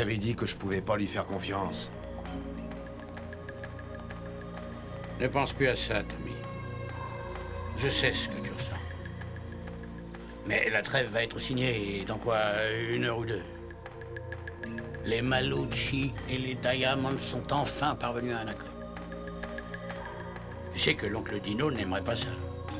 t'avais dit que je pouvais pas lui faire confiance. Ne pense plus à ça, Tommy. Je sais ce que tu ressens. Mais la trêve va être signée dans quoi, 1 heure ou 2. Les Malucci et les Diamonds sont enfin parvenus à un accord. Je sais que l'oncle Dino n'aimerait pas ça.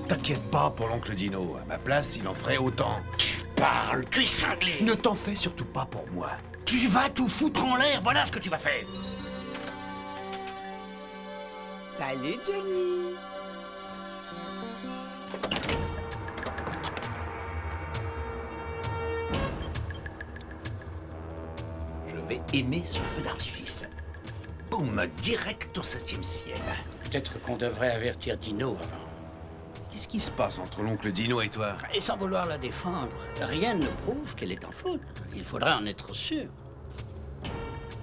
T'inquiète pas pour l'oncle Dino. À ma place, il en ferait autant. Tu parles, tu es cinglé. Ne t'en fais surtout pas pour moi. Tu vas tout foutre en l'air, voilà ce que tu vas faire. Salut, Johnny. Je vais aimer ce feu d'artifice. Boum, direct au 7e ciel. Peut-être qu'on devrait avertir Dino avant. Qu'est-ce qui se passe entre l'oncle Dino et toi? Et sans vouloir la défendre, rien ne prouve qu'elle est en faute. Il faudra en être sûr.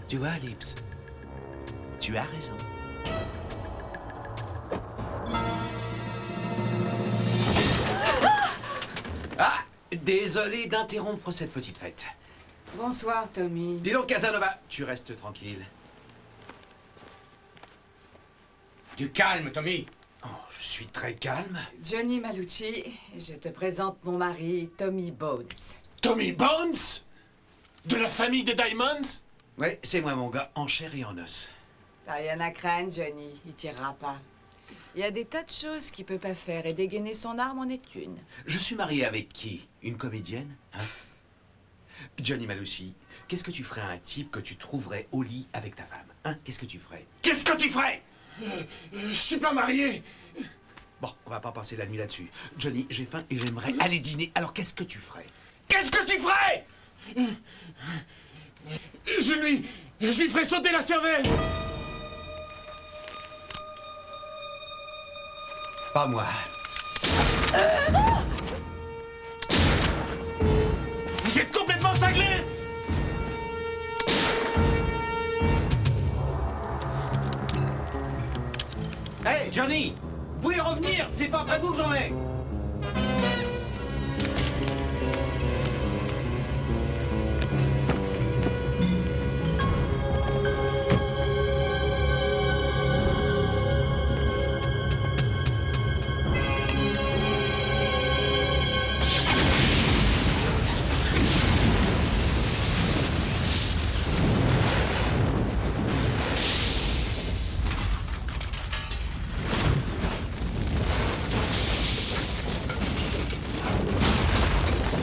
Tu vois, Lips, tu as raison. Ah! Désolé d'interrompre cette petite fête. Bonsoir, Tommy. Dis donc, Casanova, tu restes tranquille. Du calme, Tommy. Oh, je suis très calme. Johnny Malucci, je te présente mon mari, Tommy Bones. Tommy Bones? De la famille des Diamonds? Oui, c'est moi, mon gars, en chair et en os. T'as rien à craindre, Johnny, il tirera pas. Il y a des tas de choses qu'il peut pas faire et dégainer son arme en est une. Je suis marié avec qui? Une comédienne? Hein? Johnny Malucci, qu'est-ce que tu ferais à un type que tu trouverais au lit avec ta femme? Hein? Qu'est-ce que tu ferais? Qu'est-ce que tu ferais? Je suis pas marié. Bon, on va pas passer la nuit là-dessus. Johnny, j'ai faim et j'aimerais aller dîner. Alors qu'est-ce que tu ferais? Qu'est-ce que tu ferais? Je lui ferais sauter la cervelle. Pas moi. Vous êtes complètement cinglés! Hey, Johnny! Vous pouvez revenir! C'est pas après vous que j'en ai!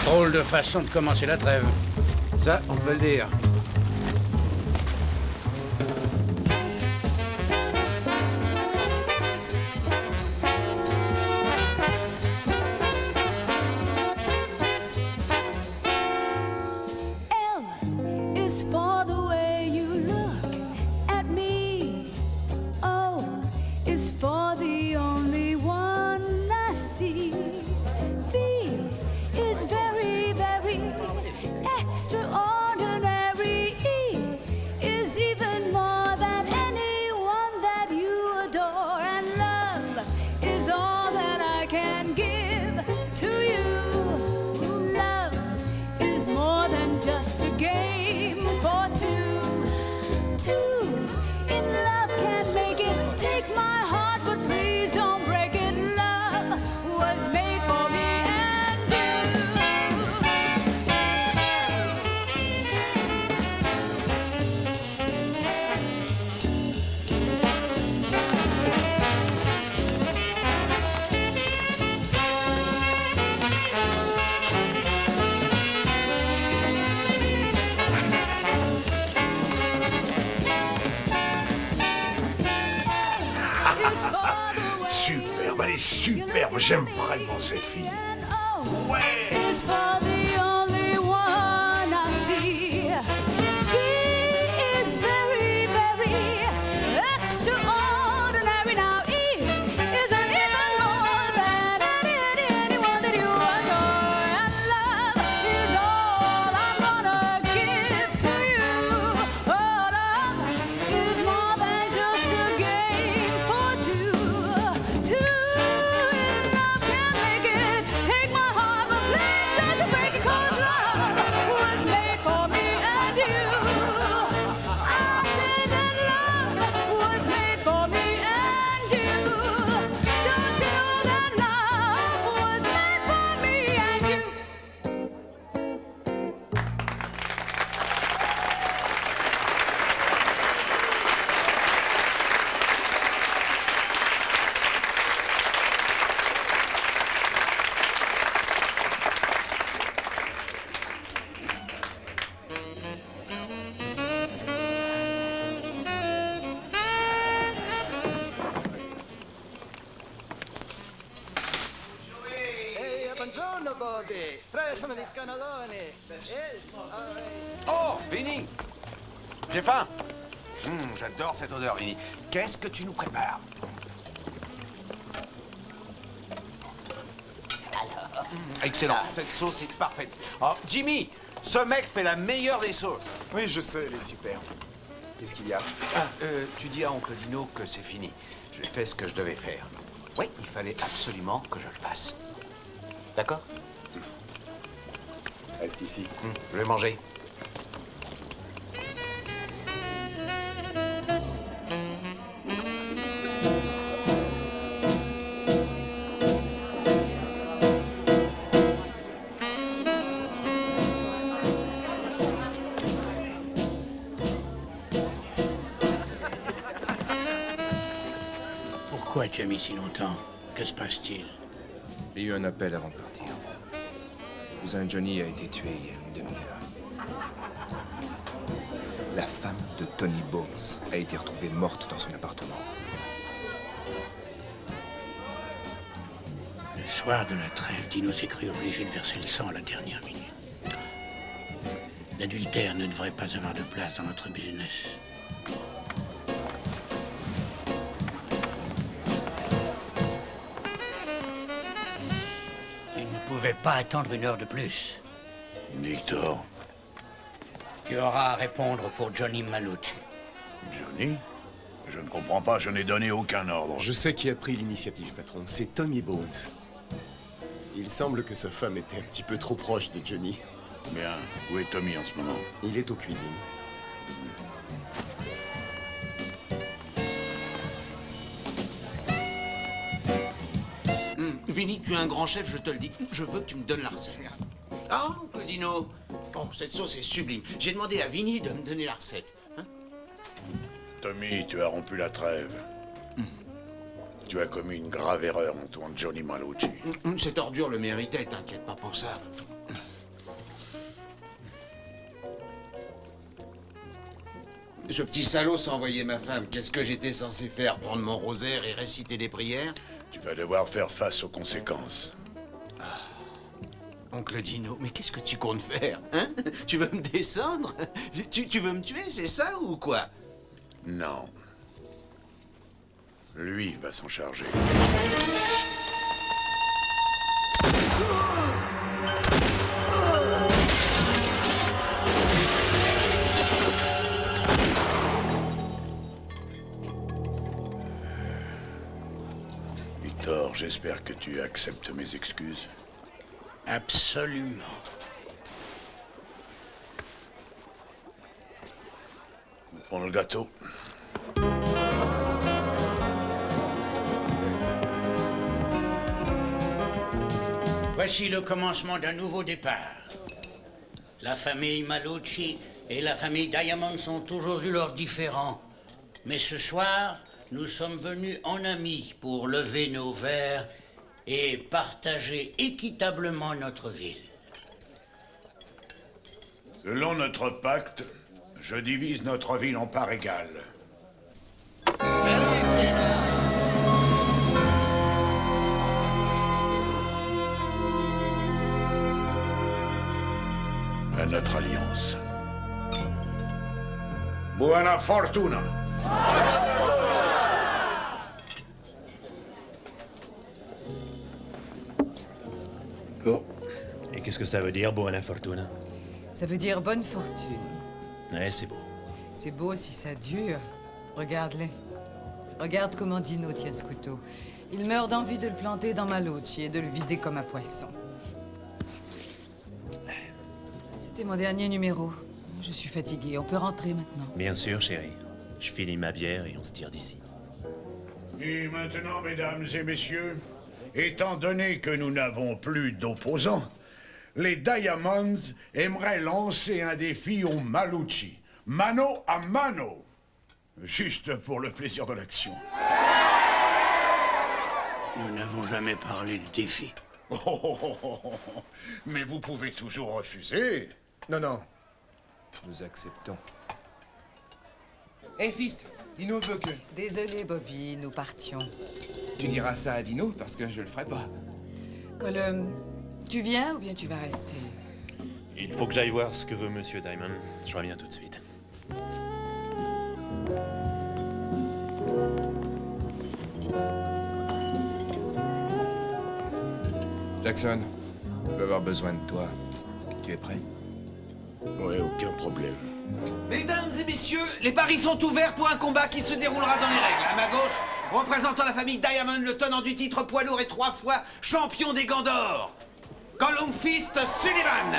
Drôle de façon de commencer la trêve. Ça, on peut le dire. L is for the way you look at me. O is for the only one I see. V is very, very extraordinary. E is even more than anyone that you adore. And love is all that I can give to you. Love is more than just a game for two. Two in love can't make it. Take my heart, but please don't break it. Love was made for me and Superbe, elle est superbe, j'aime vraiment cette fille. Ouais! is for the only one I see. He is very, very extraordinary. Now E isn't even more than anyone that you adore. And love is all I'm gonna give to you. Oh, love is more than just a game for two. Two in love can make it. Bobby. Tre sono di canalone. Oh, Vinny! J'ai faim. J'adore cette odeur, Vinny. Qu'est-ce que tu nous prépares? Excellent, cette sauce est parfaite. Oh, Jimmy, ce mec fait la meilleure des sauces. Oui, je sais, elle est superbe. Qu'est-ce qu'il y a? Tu dis à oncle Dino que c'est fini. J'ai fait ce que je devais faire. Oui, il fallait absolument que je le fasse. D'accord? Reste ici. Je vais manger. Pourquoi tu as mis si longtemps? Que se passe-t-il? J'ai eu un appel avant de partir. Cousin Johnny a été tué il y a une demi-heure. La femme de Tony Bones a été retrouvée morte dans son appartement. Le soir de la trêve, Dino s'est cru obligé de verser le sang à la dernière minute. L'adultère ne devrait pas avoir de place dans notre business. Il ne pouvait pas attendre une heure de plus. Victor. Tu auras à répondre pour Johnny Malucci. Johnny? Je ne comprends pas, je n'ai donné aucun ordre. Je sais qui a pris l'initiative, patron. C'est Tommy Bones. Il semble que sa femme était un petit peu trop proche de Johnny. Bien, où est Tommy en ce moment? Il est aux cuisines. Vinny, tu es un grand chef, je te le dis. Je veux que tu me donnes la recette. Ah, oncle Dino. Oh, cette sauce est sublime. J'ai demandé à Vinny de me donner la recette. Hein? Tommy, tu as rompu la trêve. Tu as commis une grave erreur en tuant Johnny Malucci. Cette ordure le méritait, t'inquiète pas pour ça. Ce petit salaud s'est envoyé ma femme. Qu'est-ce que j'étais censé faire? Prendre mon rosaire et réciter des prières? Tu vas devoir faire face aux conséquences. Oncle Dino, mais qu'est-ce que tu comptes faire? Hein? Tu veux me descendre? Tu veux me tuer, c'est ça ou quoi? Non. Lui va s'en charger. Victor, j'espère que tu acceptes mes excuses. Absolument. Coupons le gâteau. Voici le commencement d'un nouveau départ. La famille Malucci et la famille Diamond ont toujours eu leurs différends. Mais ce soir, nous sommes venus en amis pour lever nos verres et partager équitablement notre ville. Selon notre pacte, je divise notre ville en parts égales. À notre alliance. Buona fortuna! Oh. Et qu'est-ce que ça veut dire, buona fortuna? Ça veut dire bonne fortune. Ouais, c'est beau. C'est beau si ça dure. Regarde-les. Regarde comment Dino tient ce couteau. Il meurt d'envie de le planter dans Malucci et de le vider comme un poisson. C'était mon dernier numéro. Je suis fatiguée. On peut rentrer maintenant. Bien sûr, chérie. Je finis ma bière et on se tire d'ici. Et maintenant, mesdames et messieurs, étant donné que nous n'avons plus d'opposants, les Diamonds aimeraient lancer un défi aux Malucci. Mano à mano. Juste pour le plaisir de l'action. Nous n'avons jamais parlé de défi. Mais vous pouvez toujours refuser. Non, non. Nous acceptons. Hé, fils, Dino veut que... Désolé, Bobby, nous partions. Tu diras ça à Dino, parce que je le ferai pas. Tu viens ou bien tu vas rester? Il faut que j'aille voir ce que veut Monsieur Diamond. Je reviens tout de suite. Jackson, je vais avoir besoin de toi. Tu es prêt? Ouais, aucun problème. Mesdames et messieurs, les paris sont ouverts pour un combat qui se déroulera dans les règles. À ma gauche, représentant la famille Diamond, le tenant du titre poids lourd et 3 fois champion des Gants d'Or, Callum Fist Sullivan.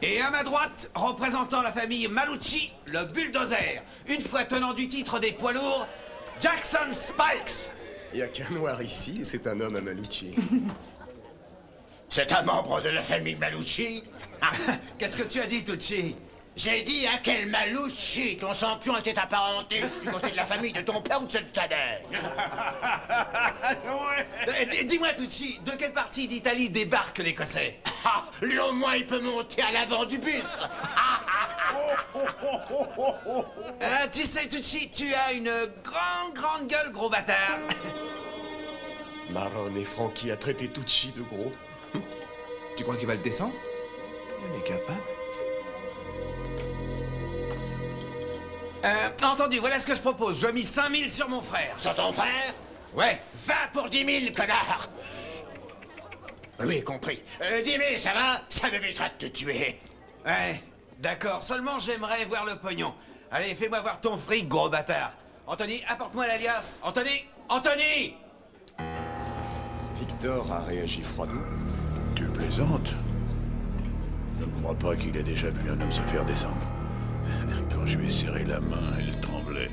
Et à ma droite, représentant la famille Malucci, le bulldozer, une fois tenant du titre des poids lourds, Jackson Spikes. Il y a qu'un noir ici, et c'est un homme à Malucci. C'est un membre de la famille Malucci? Qu'est-ce que tu as dit, Tucci? J'ai dit à quel Malucci ton champion était apparenté du côté de la famille de ton père ou de cette ta mère? Dis-moi, Tucci, de quelle partie d'Italie débarque l'Écossais? Ah, lui au moins il peut monter à l'avant du bus. Tu sais, Tucci, tu as une grande gueule, gros bâtard. Marlon et Frankie a traité Tucci de gros. Tu crois qu'il va le descendre? Il est capable. Entendu, voilà ce que je propose. Je mise 5000 sur mon frère. Sur ton frère? Ouais. 20 pour 10 000, connard. Oui, compris. 10 000, ça va? Ça m'évitera de te tuer. Ouais, d'accord. Seulement, j'aimerais voir le pognon. Allez, fais-moi voir ton fric, gros bâtard. Anthony, apporte-moi l'alias. Anthony! Victor a réagi froidement. Tu plaisantes? Je ne crois pas qu'il ait déjà vu un homme se faire descendre. Quand je lui ai serré la main, elle tremblait.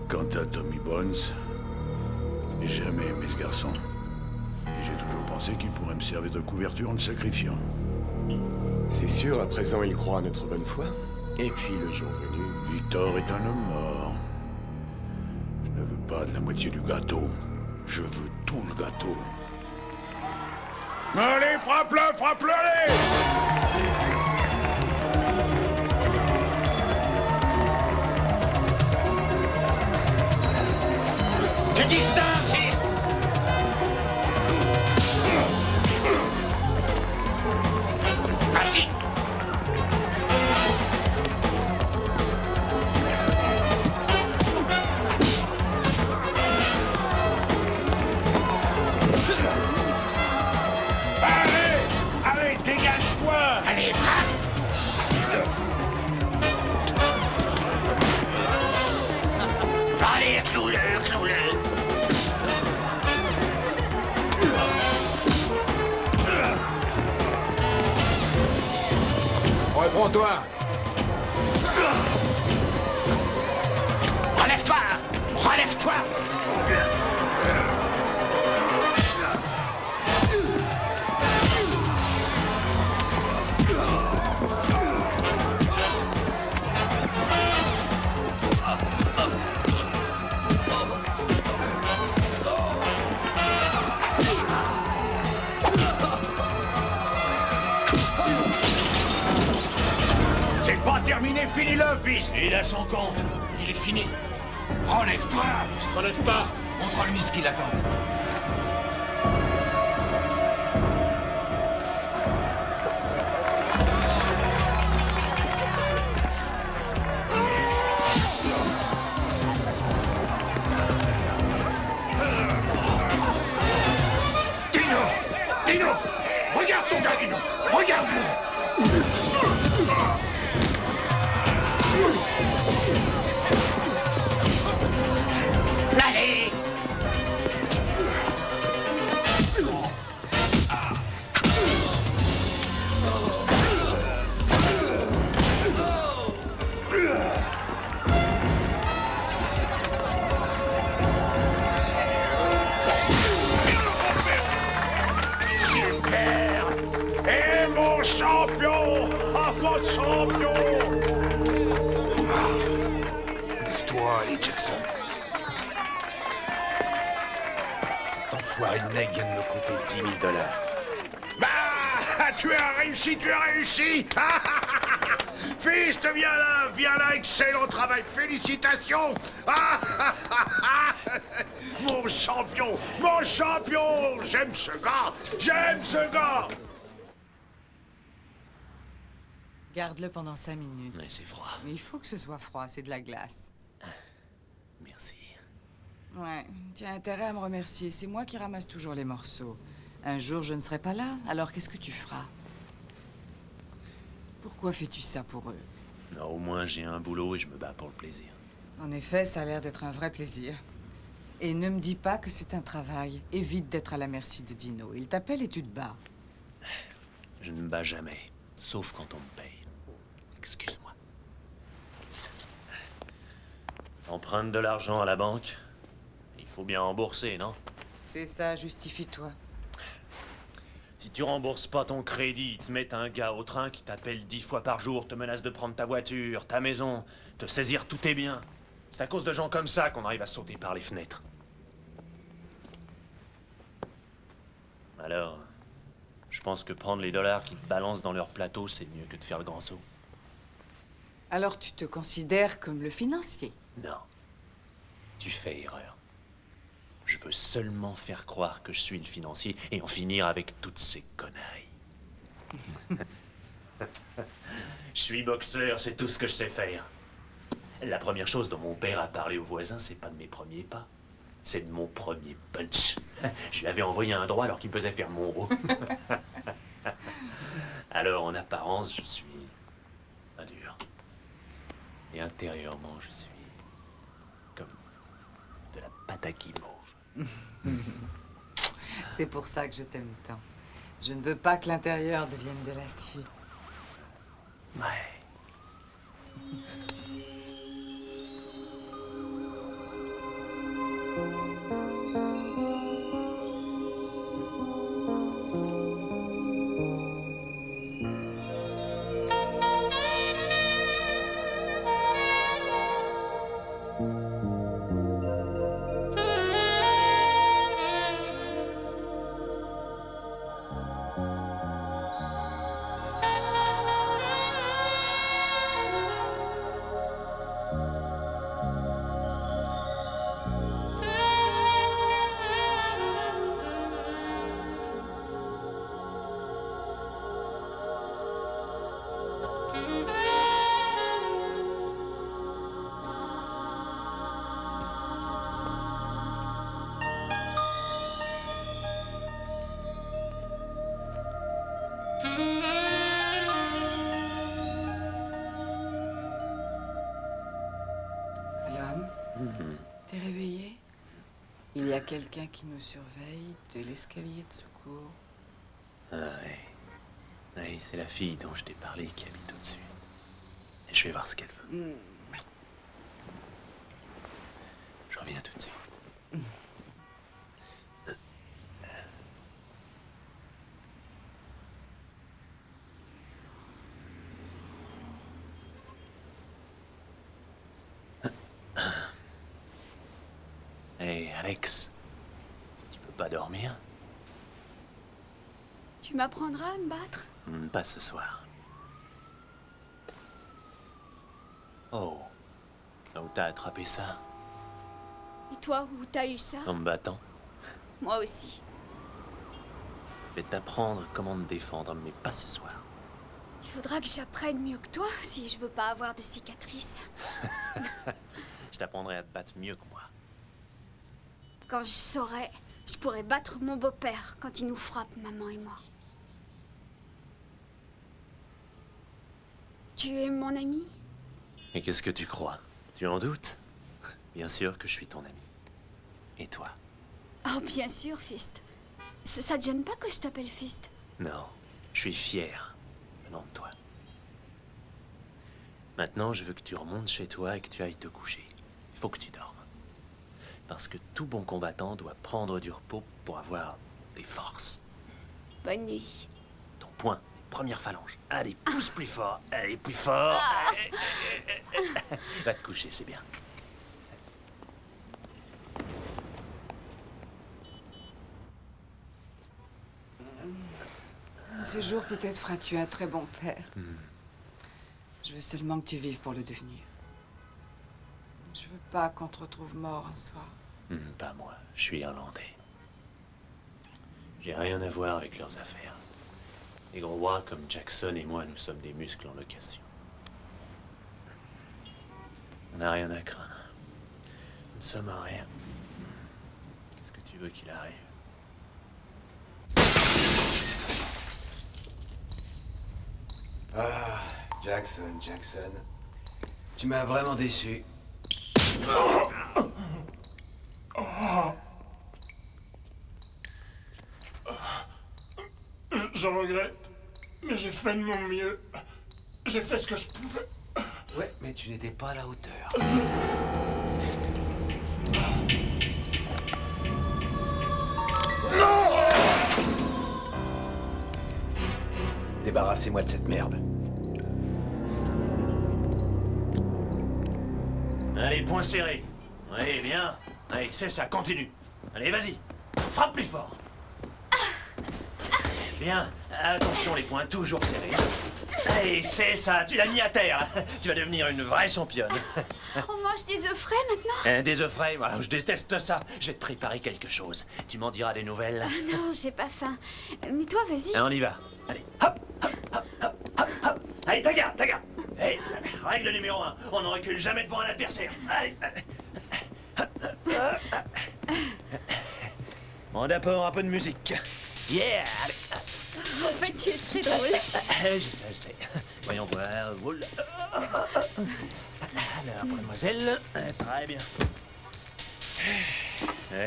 Quant à Tommy Bones, je n'ai jamais aimé ce garçon. Et j'ai toujours pensé qu'il pourrait me servir de couverture en le sacrifiant. C'est sûr, à présent, il croit à notre bonne foi. Et puis, le jour venu... Victor est un homme mort. Je ne veux pas de la moitié du gâteau. Je veux tout le gâteau. Allez, frappe-le, allez! De distance, East. Vas-y. Allez, dégage-toi! Allez, frappe. Allez, clou-le. Reprends-toi! Relève-toi. C'est pas terminé, finis-le, fils! Il a son compte. Il est fini. Relève-toi. Il se relève pas. Montre-lui ce qu'il attend. Dino! Regarde ton gars, Dino! Regarde-le! Allez. Super! Et mon champion! Ah, mon champion! Lève-toi, allez, Jackson. Cet enfoiré de mec vient de me coûter 10 000 $. Bah! Tu as réussi! Fist, viens là, excellent travail, félicitations. Ah, ah, ah, ah. Mon champion, j'aime ce gars. Garde-le pendant 5 minutes. Ouais, c'est froid. Mais il faut que ce soit froid, c'est de la glace. Merci. Ouais, tu as intérêt à me remercier. C'est moi qui ramasse toujours les morceaux. Un jour, je ne serai pas là, alors qu'est-ce que tu feras? Pourquoi fais-tu ça pour eux? Non, au moins, j'ai un boulot et je me bats pour le plaisir. En effet, ça a l'air d'être un vrai plaisir. Et ne me dis pas que c'est un travail. Évite d'être à la merci de Dino. Il t'appelle et tu te bats. Je ne me bats jamais, sauf quand on me paye. Excuse-moi. Emprunte de l'argent à la banque. Il faut bien rembourser, non? C'est ça, justifie-toi. Si tu rembourses pas ton crédit, ils te mettent un gars au train qui t'appelle 10 fois par jour, te menace de prendre ta voiture, ta maison, te saisir tous tes biens. C'est à cause de gens comme ça qu'on arrive à sauter par les fenêtres. Alors, je pense que prendre les dollars qui te balancent dans leur plateau, c'est mieux que de faire le grand saut. Alors tu te considères comme le financier? Non. Tu fais erreur. Je veux seulement faire croire que je suis le financier et en finir avec toutes ces conneries. Je suis boxeur, c'est tout ce que je sais faire. La première chose dont mon père a parlé aux voisins, c'est pas de mes premiers pas. C'est de mon premier punch. Je lui avais envoyé un droit alors qu'il me faisait faire mon rôle. Alors, en apparence, je suis un dur. Et intérieurement, je suis comme de la pâte à guimauve. C'est pour ça que je t'aime tant. Je ne veux pas que l'intérieur devienne de l'acier. Ouais. L'homme, t'es réveillé? Il y a quelqu'un qui nous surveille de l'escalier de secours. Ah ouais. Oui, c'est la fille dont je t'ai parlé qui habite au-dessus. Et je vais voir ce qu'elle veut. Je reviens tout de suite. Hey, Alex, tu peux pas dormir? Tu m'apprendras à me battre? Pas ce soir. Oh, où t'as attrapé ça? Et toi, où t'as eu ça? En me battant? Moi aussi. Je vais t'apprendre comment me défendre, mais pas ce soir. Il faudra que j'apprenne mieux que toi si je veux pas avoir de cicatrices. Je t'apprendrai à te battre mieux que moi. Quand je saurai, je pourrais battre mon beau-père quand il nous frappe, maman et moi. Tu es mon ami? Et qu'est-ce que tu crois? Tu en doutes? Bien sûr que je suis ton ami. Et toi? Oh, bien sûr, Fist. Ça te gêne pas que je t'appelle Fist? Non, je suis fier venant de toi. Maintenant, je veux que tu remontes chez toi et que tu ailles te coucher. Il faut que tu dormes. Parce que tout bon combattant doit prendre du repos pour avoir des forces. Bonne nuit. Ton poing, première phalange. Allez, pousse plus fort. Allez, plus fort. Va te coucher, c'est bien. Un de ces jours, peut-être feras-tu un très bon père. Je veux seulement que tu vives pour le devenir. Je veux pas qu'on te retrouve mort un soir. Pas moi, je suis irlandais. J'ai rien à voir avec leurs affaires. Les gros rois comme Jackson et moi, nous sommes des muscles en location. On n'a rien à craindre. Nous ne sommes à rien. Qu'est-ce que tu veux qu'il arrive? Ah, Jackson, Jackson. Tu m'as vraiment déçu. Je regrette, mais j'ai fait de mon mieux. J'ai fait ce que je pouvais. Ouais, mais tu n'étais pas à la hauteur. Débarrassez-moi de cette merde. Allez, point serré. Allez, bien. Allez, c'est ça, continue. Allez, vas-y. Frappe plus fort. Bien. Attention, les poings toujours serrés. Allez, c'est ça, tu l'as mis à terre. Tu vas devenir une vraie championne. On mange des œufs frais maintenant? Des œufs frais, voilà, je déteste ça. Je vais te préparer quelque chose. Tu m'en diras des nouvelles. Ah non, j'ai pas faim. Mais toi, vas-y. On y va. Allez, hop, hop, hop, hop, hop, hop. Allez, ta garde, ta garde. Hey, règle numéro 1, on ne recule jamais devant un adversaire. Allez. Bon, d'abord, un peu de musique. Yeah, allez. En fait, tu es très drôle. Je sais. Voyons voir. Alors, mademoiselle, très bien.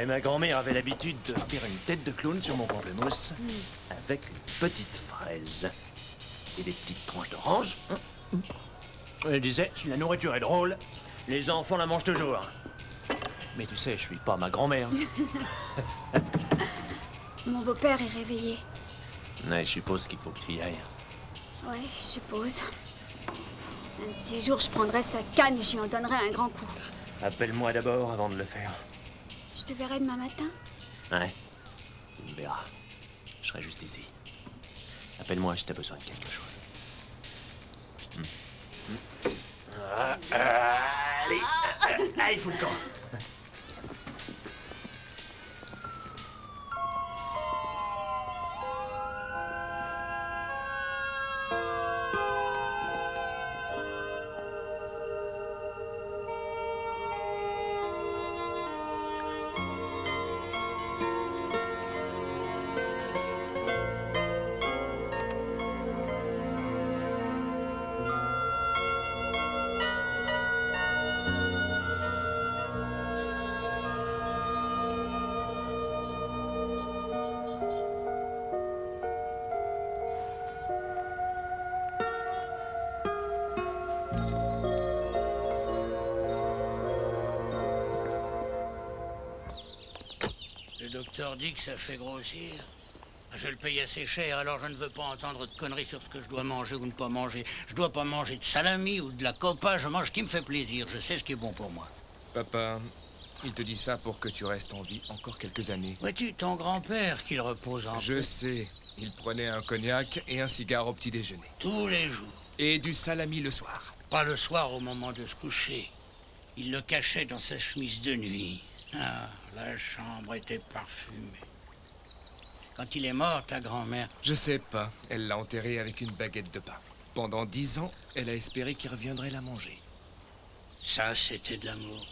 Ma grand-mère avait l'habitude de faire une tête de clown sur mon pamplemousse avec une petite fraise et des petites tranches d'orange. Elle disait, si la nourriture est drôle, les enfants la mangent toujours. Mais tu sais, je suis pas ma grand-mère. Mon beau-père est réveillé. Ouais, je suppose qu'il faut que tu y ailles. Ouais, je suppose. Un de ces jours, je prendrai sa canne et je lui en donnerai un grand coup. Appelle-moi d'abord avant de le faire. Je te verrai demain matin. Ouais, tu me verras. Je serai juste ici. Appelle-moi si t'as besoin de quelque chose. Allez, il faut le camp. Le docteur dit que ça fait grossir. Je le paye assez cher, alors je ne veux pas entendre de conneries sur ce que je dois manger ou ne pas manger. Je dois pas manger de salami ou de la copa, je mange ce qui me fait plaisir. Je sais ce qui est bon pour moi. Papa, il te dit ça pour que tu restes en vie encore quelques années. Vois-tu, ton grand-père, qu'il repose en Je paix. sais. Il prenait un cognac et un cigare au petit déjeuner. Tous les jours. Et du salami le soir. Pas le soir au moment de se coucher. Il le cachait dans sa chemise de nuit. Ah, la chambre était parfumée. Quand il est mort, ta grand-mère... Je sais pas. Elle l'a enterré avec une baguette de pain. Pendant 10 ans, elle a espéré qu'il reviendrait la manger. Ça, c'était de l'amour.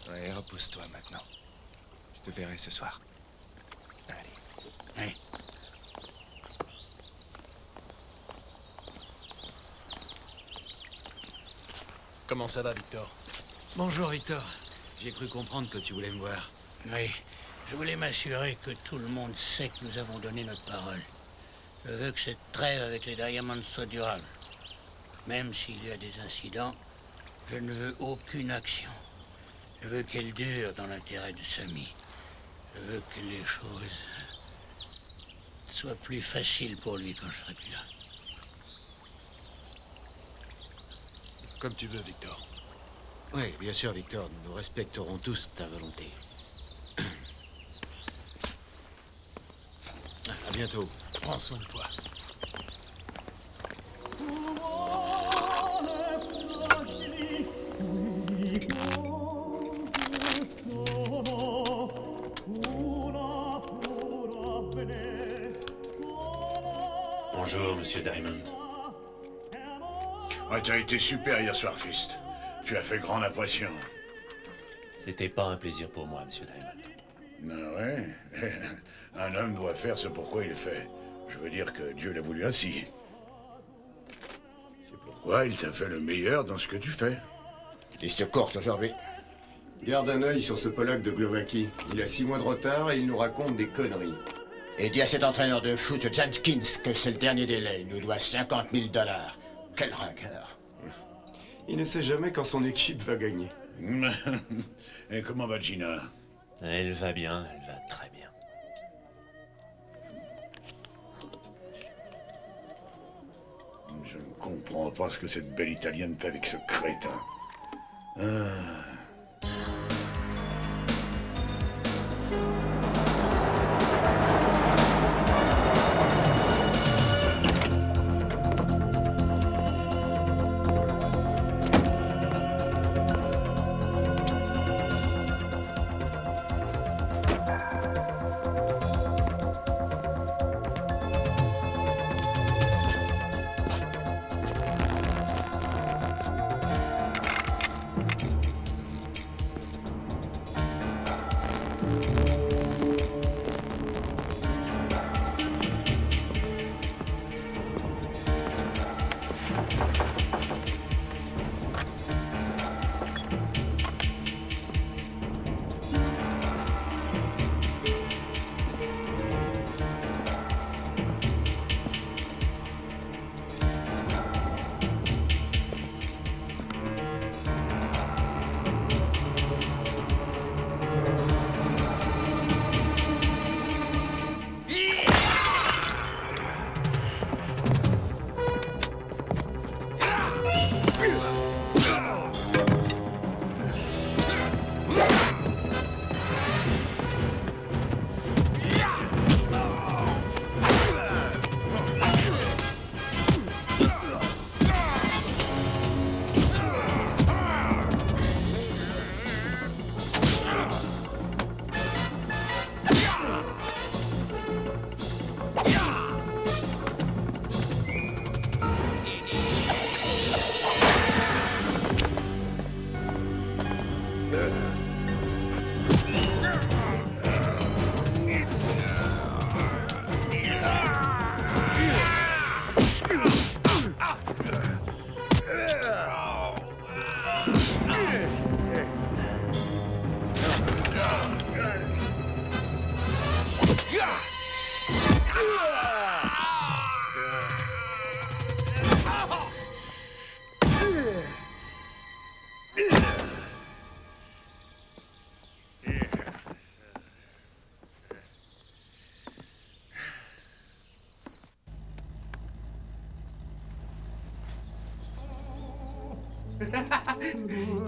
Ouais, repose-toi maintenant. Je te verrai ce soir. Allez. Oui. Comment ça va, Victor? Bonjour, Victor. J'ai cru comprendre que tu voulais me voir. Oui, je voulais m'assurer que tout le monde sait que nous avons donné notre parole. Je veux que cette trêve avec les Diamonds soit durable. Même s'il y a des incidents, je ne veux aucune action. Je veux qu'elle dure dans l'intérêt de Samy. Je veux que les choses soient plus faciles pour lui quand je serai plus là. Comme tu veux, Victor. Oui, bien sûr, Victor. Nous respecterons tous ta volonté. À bientôt. Prends soin de toi. Bonjour, monsieur Diamond. Ah, t'as été super hier soir, Fist. Tu as fait grande impression. C'était pas un plaisir pour moi, monsieur Diamond. Ah ouais. Un homme doit faire ce pourquoi il est fait. Je veux dire que Dieu l'a voulu ainsi. C'est pourquoi il t'a fait le meilleur dans ce que tu fais. Liste courte aujourd'hui. Garde un œil sur ce Polak de Glowacki. Il a 6 mois de retard et il nous raconte des conneries. Et dis à cet entraîneur de foot, Jenkins, que c'est le dernier délai. Il nous doit 50 000 $. Quel ringueur. Il ne sait jamais quand son équipe va gagner. Et comment va Gina? Elle va bien, elle va très bien. Je ne comprends pas ce que cette belle Italienne fait avec ce crétin. Ah.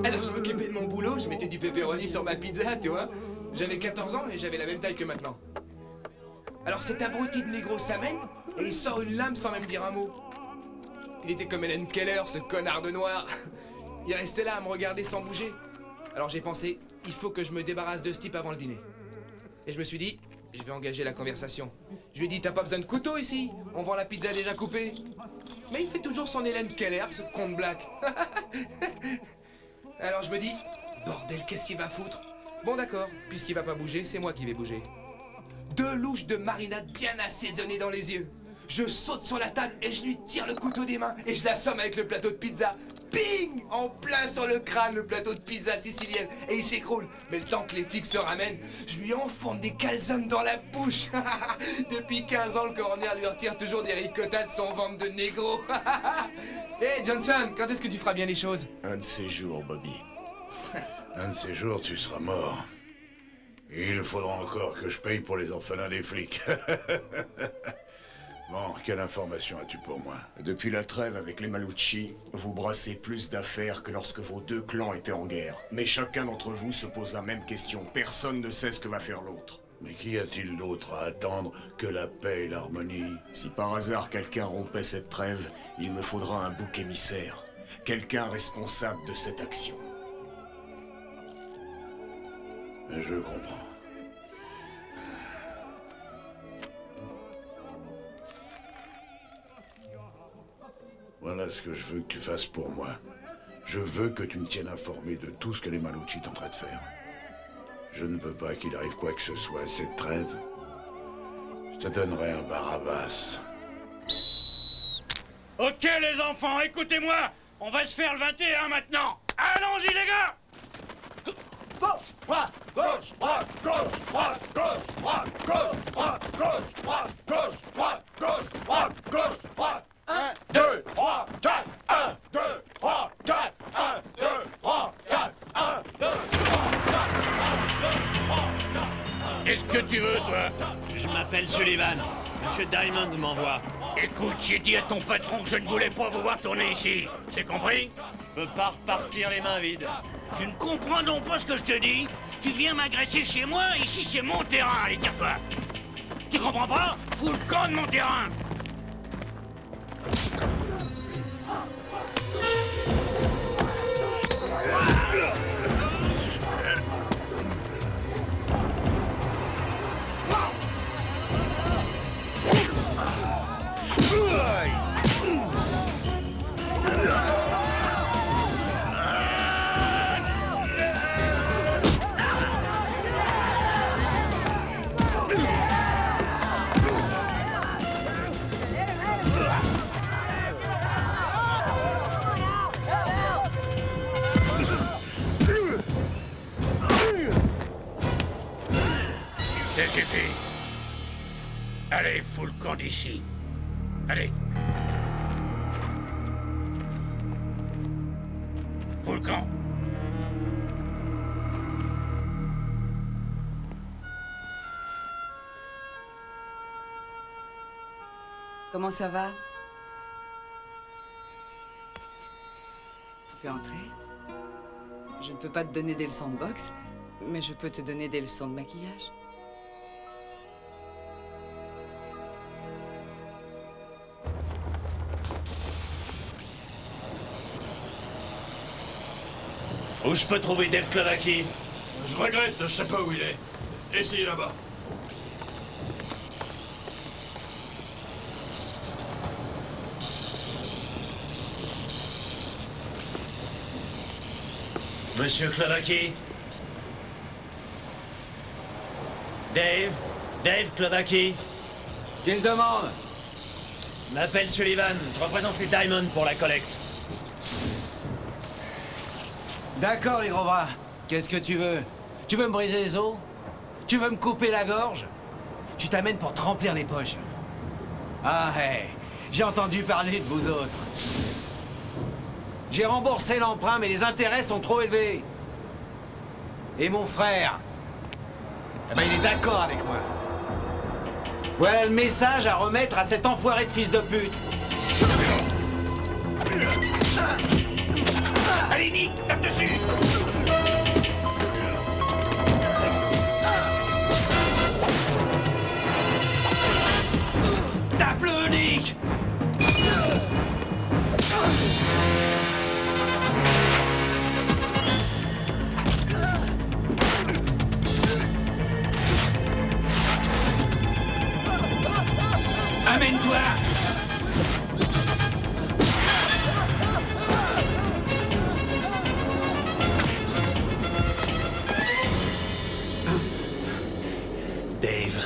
Alors je m'occupais de mon boulot, je mettais du pepperoni sur ma pizza, tu vois. J'avais 14 ans et j'avais la même taille que maintenant. Alors cet abruti de négro s'amène et il sort une lame sans même dire un mot. Il était comme Helen Keller, ce connard de noir. Il restait là à me regarder sans bouger. Alors j'ai pensé, il faut que je me débarrasse de ce type avant le dîner. Et je me suis dit, je vais engager la conversation. Je lui ai dit, t'as pas besoin de couteau ici, on vend la pizza déjà coupée. Mais il fait toujours son Helen Keller, ce con de black. Alors je me dis, bordel, qu'est-ce qu'il va foutre? Bon d'accord, puisqu'il va pas bouger, c'est moi qui vais bouger. 2 louches de marinade bien assaisonnées dans les yeux. Je saute sur la table et je lui tire le couteau des mains et je l'assomme avec le plateau de pizza. Ping! En plein sur le crâne, le plateau de pizza sicilienne. Et il s'écroule. Mais le temps que les flics se ramènent, je lui enfonce des calzones dans la bouche. Depuis 15 ans, le coroner lui retire toujours des ricotas de son ventre de négro. Hey Johnson, quand est-ce que tu feras bien les choses? Un de ces jours, Bobby. Un de ces jours, tu seras mort. Et il faudra encore que je paye pour les orphelins des flics. Bon, quelle information as-tu pour moi? Depuis la trêve avec les Malucci, vous brassez plus d'affaires que lorsque vos 2 clans étaient en guerre. Mais chacun d'entre vous se pose la même question. Personne ne sait ce que va faire l'autre. Mais qu'y a-t-il d'autre à attendre que la paix et l'harmonie? Si par hasard quelqu'un rompait cette trêve, il me faudra un bouc émissaire. Quelqu'un responsable de cette action. Je comprends. Voilà ce que je veux que tu fasses pour moi. Je veux que tu me tiennes informé de tout ce que les Malucci sont en train de faire. Je ne veux pas qu'il arrive quoi que ce soit à cette trêve. Je te donnerai un Barabbas. Ok les enfants, écoutez-moi. On va se faire le 21 maintenant. Allons-y les gars. Gauche, droite, gauche, droite, gauche, droite, gauche, droite, gauche, droite, gauche, droite, gauche, droite, gauche, droite, gauche, droite. 1, 2, 3, 4, 1, 2, 3, 4, 1, 2, 3, 4, 1, 2, 3, 4, 1, 2, 3, 4, 1. Qu'est-ce que tu veux, toi? Je m'appelle Sullivan. Monsieur Diamond m'envoie. Écoute, j'ai dit à ton patron que je ne voulais pas vous voir tourner ici. C'est compris? Je peux pas repartir les mains vides. Tu ne comprends donc pas ce que je te dis? Tu viens m'agresser chez moi, ici c'est mon terrain, allez tire-toi. Tu comprends pas? Fous le camp de mon terrain. Ça suffit. Allez, fous le camp d'ici. Allez. Fous le camp. Comment ça va? Tu peux entrer. Je ne peux pas te donner des leçons de boxe, mais je peux te donner des leçons de maquillage. Où je peux trouver Dave Clavaki? Je regrette, je sais pas où il est. Essayez là-bas. Monsieur Clavaki? Dave Clavaki? Qu'il demande? Je m'appelle Sullivan, je représente les Diamond pour la collecte. D'accord, les gros bras. Qu'est-ce que tu veux? Tu veux me briser les os? Tu veux me couper la gorge? Tu t'amènes pour te remplir les poches. Ah, hey, j'ai entendu parler de vous autres. J'ai remboursé l'emprunt, mais les intérêts sont trop élevés. Et mon frère, eh ben, il est d'accord avec moi. Voilà le message à remettre à cet enfoiré de fils de pute. Allez, Nick, tape dessus. Tape-le, Nick! Amène-toi. Dave,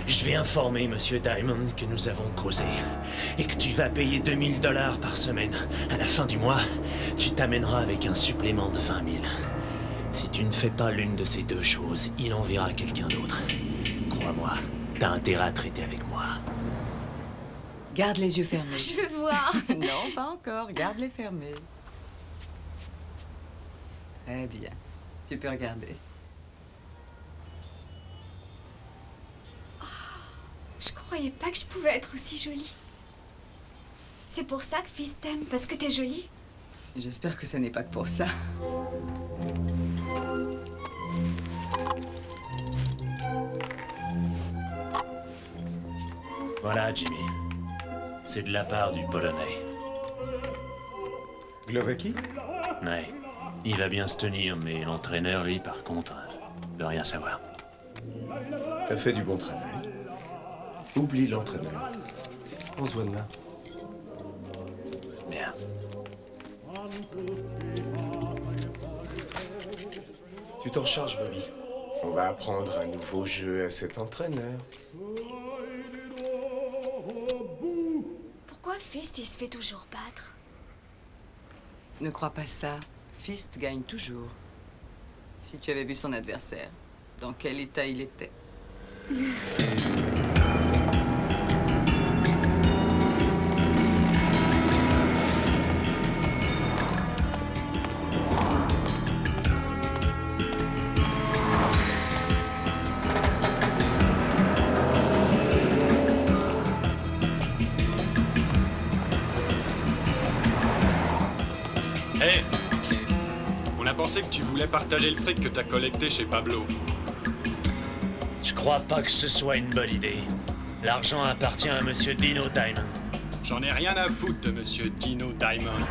je vais informer Monsieur Diamond que nous avons causé et que tu vas payer 2000 $ par semaine. À la fin du mois, tu t'amèneras avec un supplément de 20 000. Si tu ne fais pas l'une de ces deux choses, il enverra quelqu'un d'autre. Crois-moi, t'as intérêt à traiter avec moi. Garde les yeux fermés. Je veux voir. Non, pas encore. Garde-les fermés. Très bien. Tu peux regarder. Je croyais pas que je pouvais être aussi jolie. C'est pour ça que fils t'aime, parce que t'es jolie. J'espère que ce n'est pas que pour ça. Voilà, Jimmy. C'est de la part du Polonais. Glovaki? Ouais. Il va bien se tenir, mais l'entraîneur, lui, par contre, veut rien savoir. T'as fait du bon travail. Oublie l'entraîneur. On se voit demain. Bien. Tu t'en charges, Bobby. On va apprendre un nouveau jeu à cet entraîneur. Pourquoi Fist, il se fait toujours battre? Ne crois pas ça. Fist gagne toujours. Si tu avais vu son adversaire, dans quel état il était. Hé! On a pensé que tu voulais partager le fric que t'as collecté chez Pablo. Je crois pas que ce soit une bonne idée. L'argent appartient à Monsieur Dino Diamond. J'en ai rien à foutre de Monsieur Dino Diamond.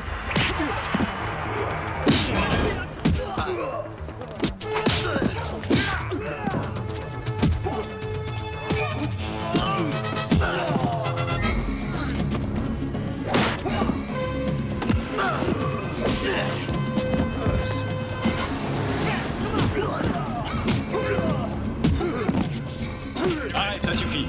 Arrête, ça suffit.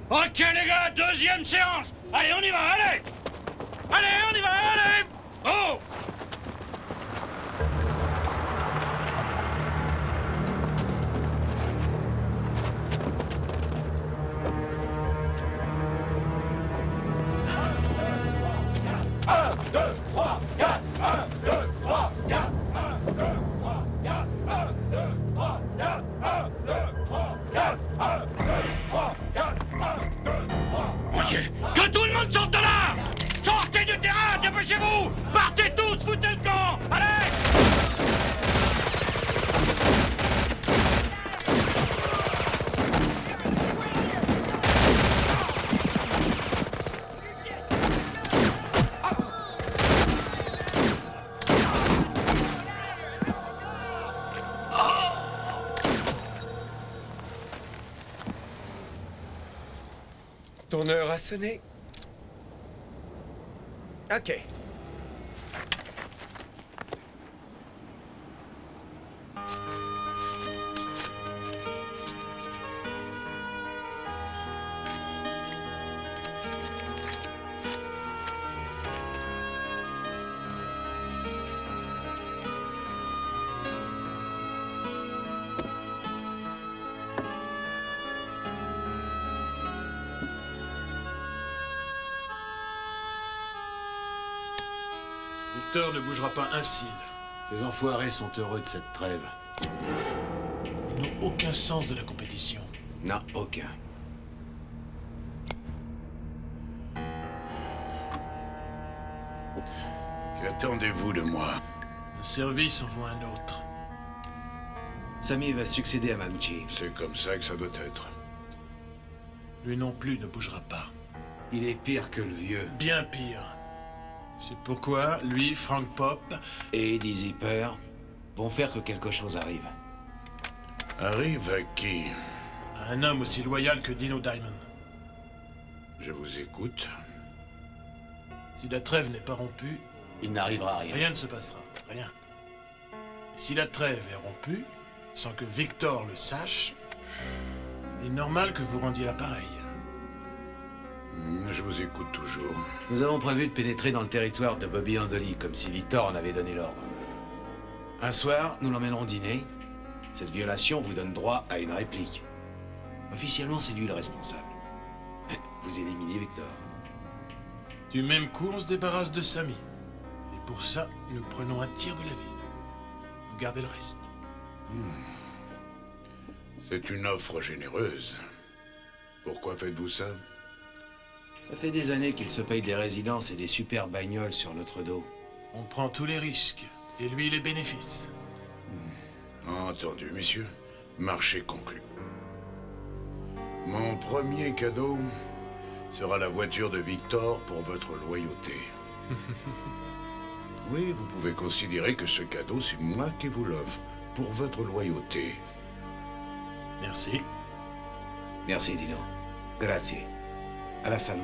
Ok les gars, deuxième séance. Allez, on y va, allez. Allez, on y va, allez. Oh. Ok, que tout le monde sorte de là. Sortez du terrain, dépêchez-vous. Partez tous, foutez le camp. Allez. Ton heure a sonné. Ok. Victor ne bougera pas un cil. Ces enfoirés sont heureux de cette trêve. Ils n'ont aucun sens de la compétition. Non, aucun. Qu'attendez-vous de moi? Un service en vaut un autre. Sami va succéder à Malucci. C'est comme ça que ça doit être. Lui non plus ne bougera pas. Il est pire que le vieux. Bien pire. C'est pourquoi lui, Frank Pop... Et Eddie Zipper vont faire que quelque chose arrive. Arrive à qui? Un homme aussi loyal que Dino Diamond. Je vous écoute. Si la trêve n'est pas rompue, Il n'arrivera rien. rien ne se passera. Rien. Et si la trêve est rompue, sans que Victor le sache, il est normal que vous rendiez l'appareil. Je vous écoute toujours. Nous avons prévu de pénétrer dans le territoire de Bobby Andoli, comme si Victor en avait donné l'ordre. Un soir, nous l'emmènerons dîner. Cette violation vous donne droit à une réplique. Officiellement, c'est lui le responsable. Vous éliminez Victor. Du même coup, on se débarrasse de Samy. Et pour ça, nous prenons un tiers de la ville. Vous gardez le reste. C'est une offre généreuse. Pourquoi faites-vous ça? Ça fait des années qu'il se paye des résidences et des super bagnoles sur notre dos. On prend tous les risques, et lui les bénéfices. Entendu, messieurs. Marché conclu. Mon premier cadeau sera la voiture de Victor pour votre loyauté. Oui, vous pouvez considérer que ce cadeau, c'est moi qui vous l'offre, pour votre loyauté. Merci. Merci, Dino. Grazie. Alla salute.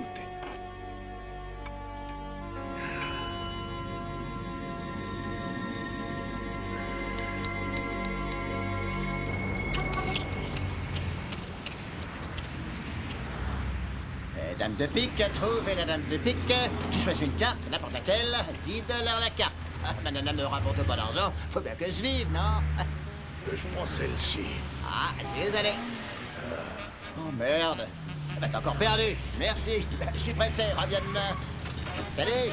Dame de pique, trouvez la dame de pique. Tu choisis une carte, n'importe laquelle, vide-leur la carte. Ah, ma nana me rapporte pas d'argent, faut bien que je vive, non? Je prends celle-ci. Ah, désolé. Oh merde. Ah bah, t'as encore perdu. Merci. Je suis pressé, reviens demain. Salut.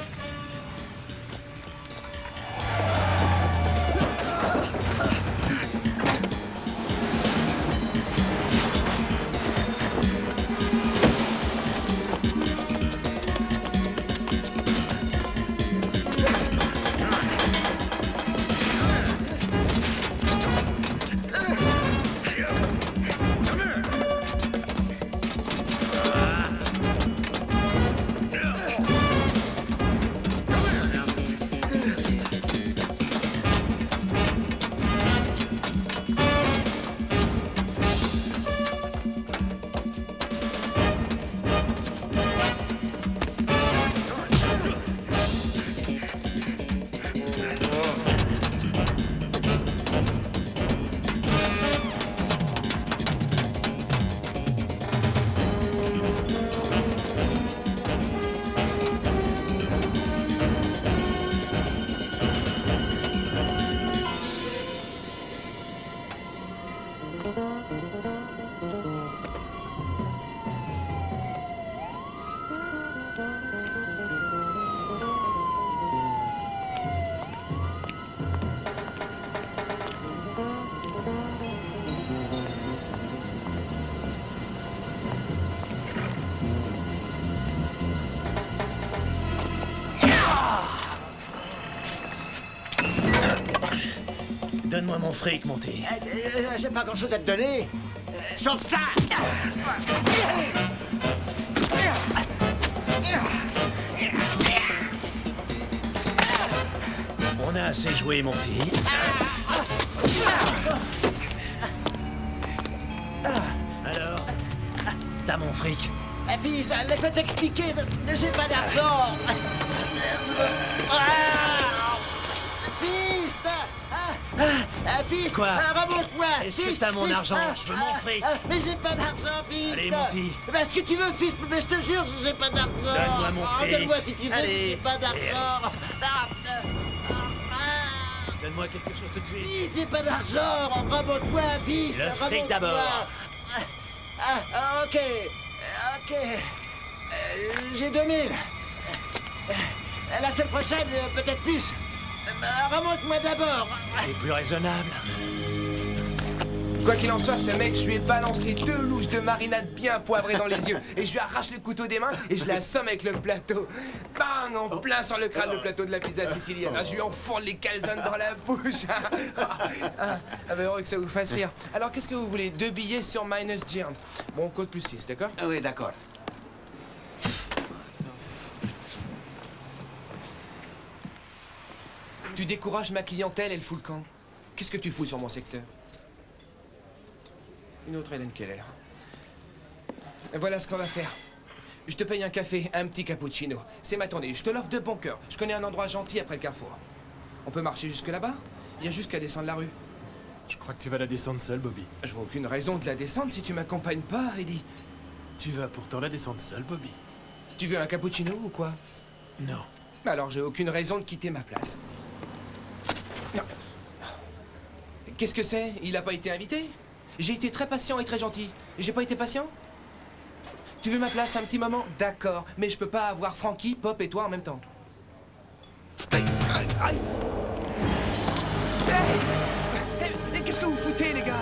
Donne-moi mon fric, Monty. J'ai pas grand-chose à te donner. Sauf ça. On a assez joué, Monty. Alors, t'as mon fric. Fils, laisse-moi t'expliquer. J'ai pas d'argent. Fils. Fils. Quoi? Remonte-moi. Est-ce que Fils, t'as mon fils, argent? Je veux mon fric. Mais j'ai pas d'argent, fils. Allez, Monty. Parce que tu veux, fils, mais je te jure, j'ai pas d'argent. Donne-moi mon fric. Donne-moi si tu veux, Allez. j'ai pas d'argent. Donne-moi quelque chose tout de suite. Fils, j'ai pas d'argent. Remonte-moi, fils. Le fric remonte-moi. d'abord. Ok. J'ai 2000. La semaine prochaine, peut-être plus. Remonte-moi d'abord. C'est plus raisonnable. Quoi qu'il en soit, ce mec, je lui ai balancé 2 louches de marinade bien poivrées dans les yeux. Et je lui arrache le couteau des mains et je l'assomme avec le plateau. Bang! En plein sur le crâne, le plateau de la pizza sicilienne. Je lui enfourne les calzones dans la bouche. Bah heureux que ça vous fasse rire. Alors, qu'est-ce que vous voulez? 2 billets sur minus Giant. Bon, code plus 6, d'accord? Ah oui, d'accord. Tu décourages ma clientèle, elle fout le camp. Qu'est-ce que tu fous sur mon secteur? Une autre Hélène Keller. Et voilà ce qu'on va faire. Je te paye un café, un petit cappuccino. C'est ma tournée, je te l'offre de bon cœur. Je connais un endroit gentil après le carrefour. On peut marcher jusque là-bas? Il y a juste qu'à descendre la rue. Je crois que tu vas la descendre seul, Bobby. Je vois aucune raison de la descendre si tu m'accompagnes pas, Eddie. Tu vas pourtant la descendre seul, Bobby. Tu veux un cappuccino ou quoi? Non. Alors j'ai aucune raison de quitter ma place. Qu'est-ce que c'est? Il a pas été invité? J'ai été très patient et très gentil. J'ai pas été patient? Tu veux ma place un petit moment? D'accord, mais je peux pas avoir Frankie, Pop et toi en même temps. Aïe, aïe, aïe. Hey! Qu'est-ce que vous foutez, les gars?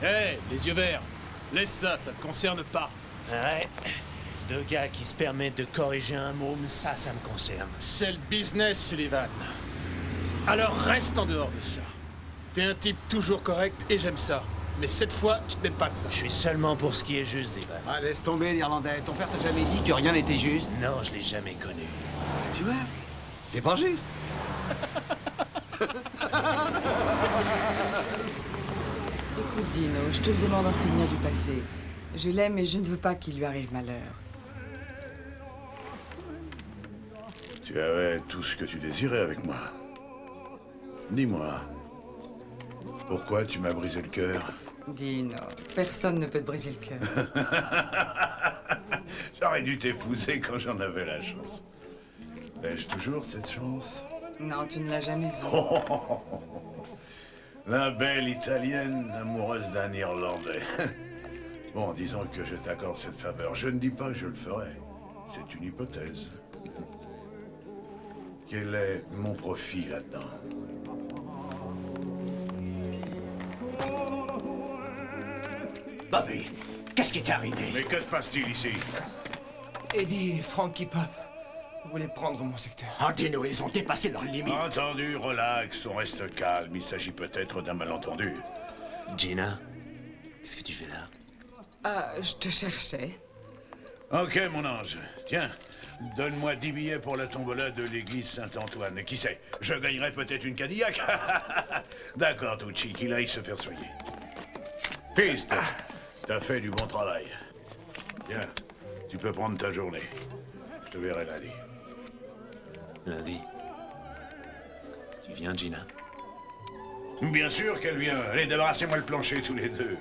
Hé, les yeux verts. Laisse ça te concerne pas. Ouais. Deux gars qui se permettent de corriger un môme, ça me concerne. C'est le business, Sullivan. Alors reste en dehors de ça. T'es un type toujours correct et j'aime ça. Mais cette fois, tu te mets pas de ça. Je suis seulement pour ce qui est juste, Zivan. Ah, laisse tomber, l'Irlandais. Ton père t'a jamais dit que rien n'était juste? Non, je l'ai jamais connu. Tu vois, c'est pas juste. Écoute, Dino, je te le demande en souvenir du passé. Je l'aime et je ne veux pas qu'il lui arrive malheur. Tu avais tout ce que tu désirais avec moi. Dis-moi, pourquoi tu m'as brisé le cœur? Dino, personne ne peut te briser le cœur. J'aurais dû t'épouser quand j'en avais la chance. Ai-je toujours cette chance? Non, tu ne l'as jamais eu. La belle italienne amoureuse d'un Irlandais. Bon, disons que je t'accorde cette faveur. Je ne dis pas que je le ferai. C'est une hypothèse. Quel est mon profit là-dedans? Bobby, qu'est-ce qui t'est arrivé? Mais que se passe-t-il ici? Eddie et Frankie Pop voulaient prendre mon secteur. Oh, Dino, ils ont dépassé leurs limites. Entendu, relax, on reste calme. Il s'agit peut-être d'un malentendu. Gina, qu'est-ce que tu fais là? Ah, je te cherchais. Ok, mon ange. Tiens, donne-moi 10 billets pour la tombola de l'église Saint-Antoine. Qui sait, je gagnerai peut-être une Cadillac. D'accord, Tucci, qu'il aille se faire soigner. Fist, t'as fait du bon travail. Bien, tu peux prendre ta journée. Je te verrai lundi. Lundi. Tu viens, Gina? Bien sûr qu'elle vient. Allez, débarrassez-moi le plancher tous les deux.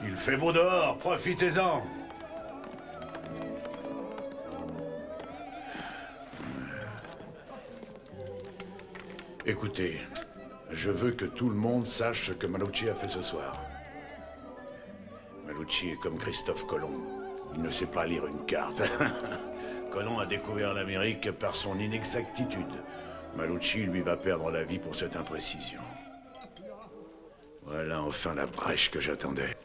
Il fait beau dehors, profitez-en. Écoutez, je veux que tout le monde sache ce que Malucci a fait ce soir. Malucci est comme Christophe Colomb. Il ne sait pas lire une carte. Colomb a découvert l'Amérique par son inexactitude. Malucci, lui, va perdre la vie pour cette imprécision. Voilà enfin la brèche que j'attendais.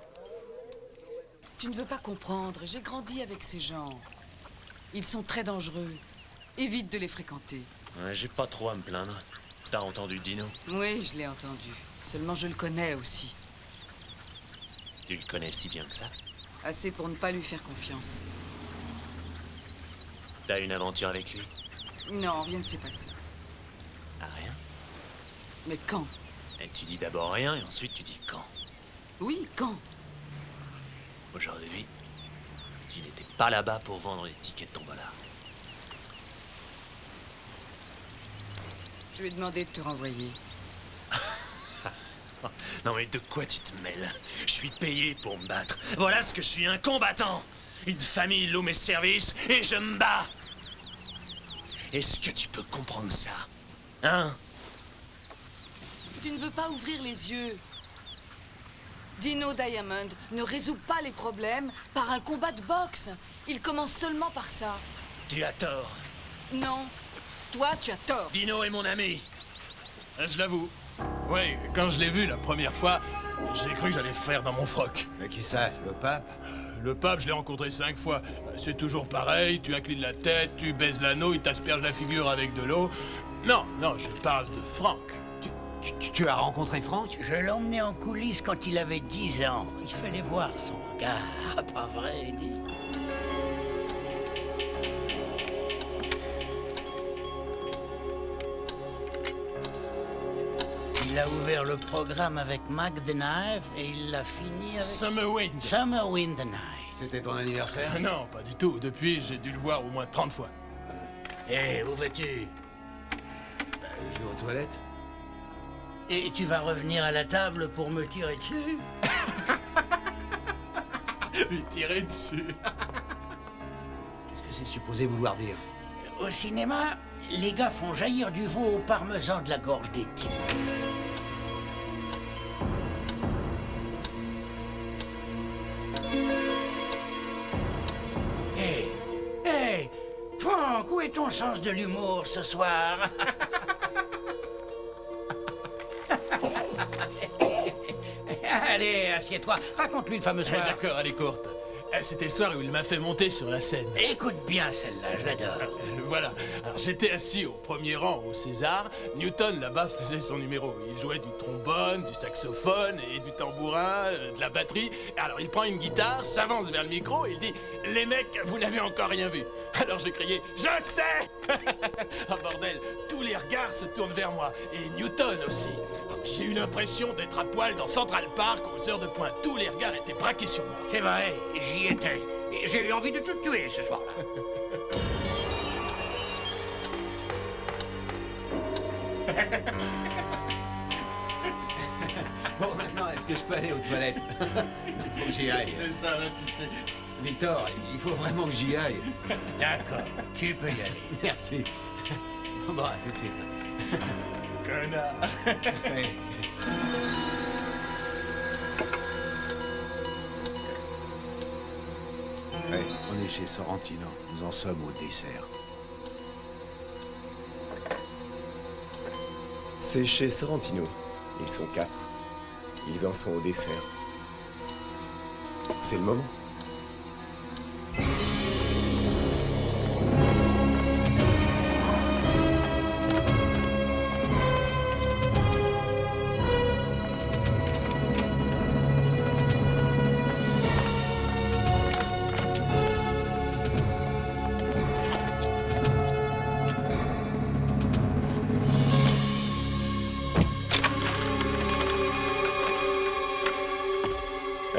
Tu ne veux pas comprendre. J'ai grandi avec ces gens. Ils sont très dangereux. Évite de les fréquenter. Ouais, j'ai pas trop à me plaindre. T'as entendu Dino? Oui, je l'ai entendu. Seulement je le connais aussi. Tu le connais si bien que ça? Assez pour ne pas lui faire confiance. T'as une aventure avec lui? Non, rien ne s'est passé. Ah, rien? Mais quand? Et tu dis d'abord rien et ensuite tu dis quand? Oui, quand? Aujourd'hui, tu n'étais pas là-bas pour vendre les tickets de tombola. Je lui ai demandé de te renvoyer. Non mais de quoi tu te mêles? Je suis payé pour me battre. Voilà ce que je suis, un combattant. Une famille loue mes services et je me bats. Est-ce que tu peux comprendre ça? Hein? Tu ne veux pas ouvrir les yeux. Dino Diamond ne résout pas les problèmes par un combat de boxe. Il commence seulement par ça. Tu as tort. Non, toi tu as tort. Dino est mon ami. Je l'avoue. Oui, quand je l'ai vu la première fois, j'ai cru que j'allais faire dans mon froc. Mais qui ça? Le pape? Le pape, je l'ai rencontré 5 fois. C'est toujours pareil, tu inclines la tête, tu baises l'anneau, il t'asperge la figure avec de l'eau. Non, non, je parle de Frank. Tu as rencontré Franck? Je l'ai emmené en coulisses quand il avait 10 ans. Il fallait voir son regard. Pas vrai, Eddie? Il a ouvert le programme avec Mac the Knife et il l'a fini avec... Summerwind. Summerwind the Knife. C'était ton anniversaire? Non, pas du tout. Depuis, j'ai dû le voir au moins 30 fois. Hé, où vas-tu? Je vais aux toilettes. Et tu vas revenir à la table pour me tirer dessus? Lui tirer dessus. Qu'est-ce que c'est supposé vouloir dire? Au cinéma, les gars font jaillir du veau au parmesan de la gorge des types. Hé, Franck, où est ton sens de l'humour ce soir? Allez, assieds-toi, raconte-lui une fameuse soirée. D'accord, elle est courte. C'était le soir où il m'a fait monter sur la scène. Écoute bien celle-là, je l'adore. Voilà. Alors j'étais assis au premier rang au César. Newton là-bas faisait son numéro. Il jouait du trombone, du saxophone et du tambourin, de la batterie. Alors il prend une guitare, s'avance vers le micro et il dit « Les mecs, vous n'avez encore rien vu ». Alors j'ai crié « Je sais !» Ah bordel, tous les regards se tournent vers moi. Et Newton aussi. J'ai eu l'impression d'être à poil dans Central Park aux heures de pointe. Tous les regards étaient braqués sur moi. C'est vrai, j'y étais. J'ai eu envie de tout tuer ce soir-là. Bon, maintenant, est-ce que je peux aller aux toilettes? Il faut que j'y aille. C'est ça, la piscine. Victor, il faut vraiment que j'y aille. D'accord, tu peux y aller. Merci. Bon, à tout de suite. Connard. Ouais. Ouais, on est chez Sorrentino. Nous en sommes au dessert. C'est chez Sorrentino. Ils sont 4. Ils en sont au dessert. C'est le moment.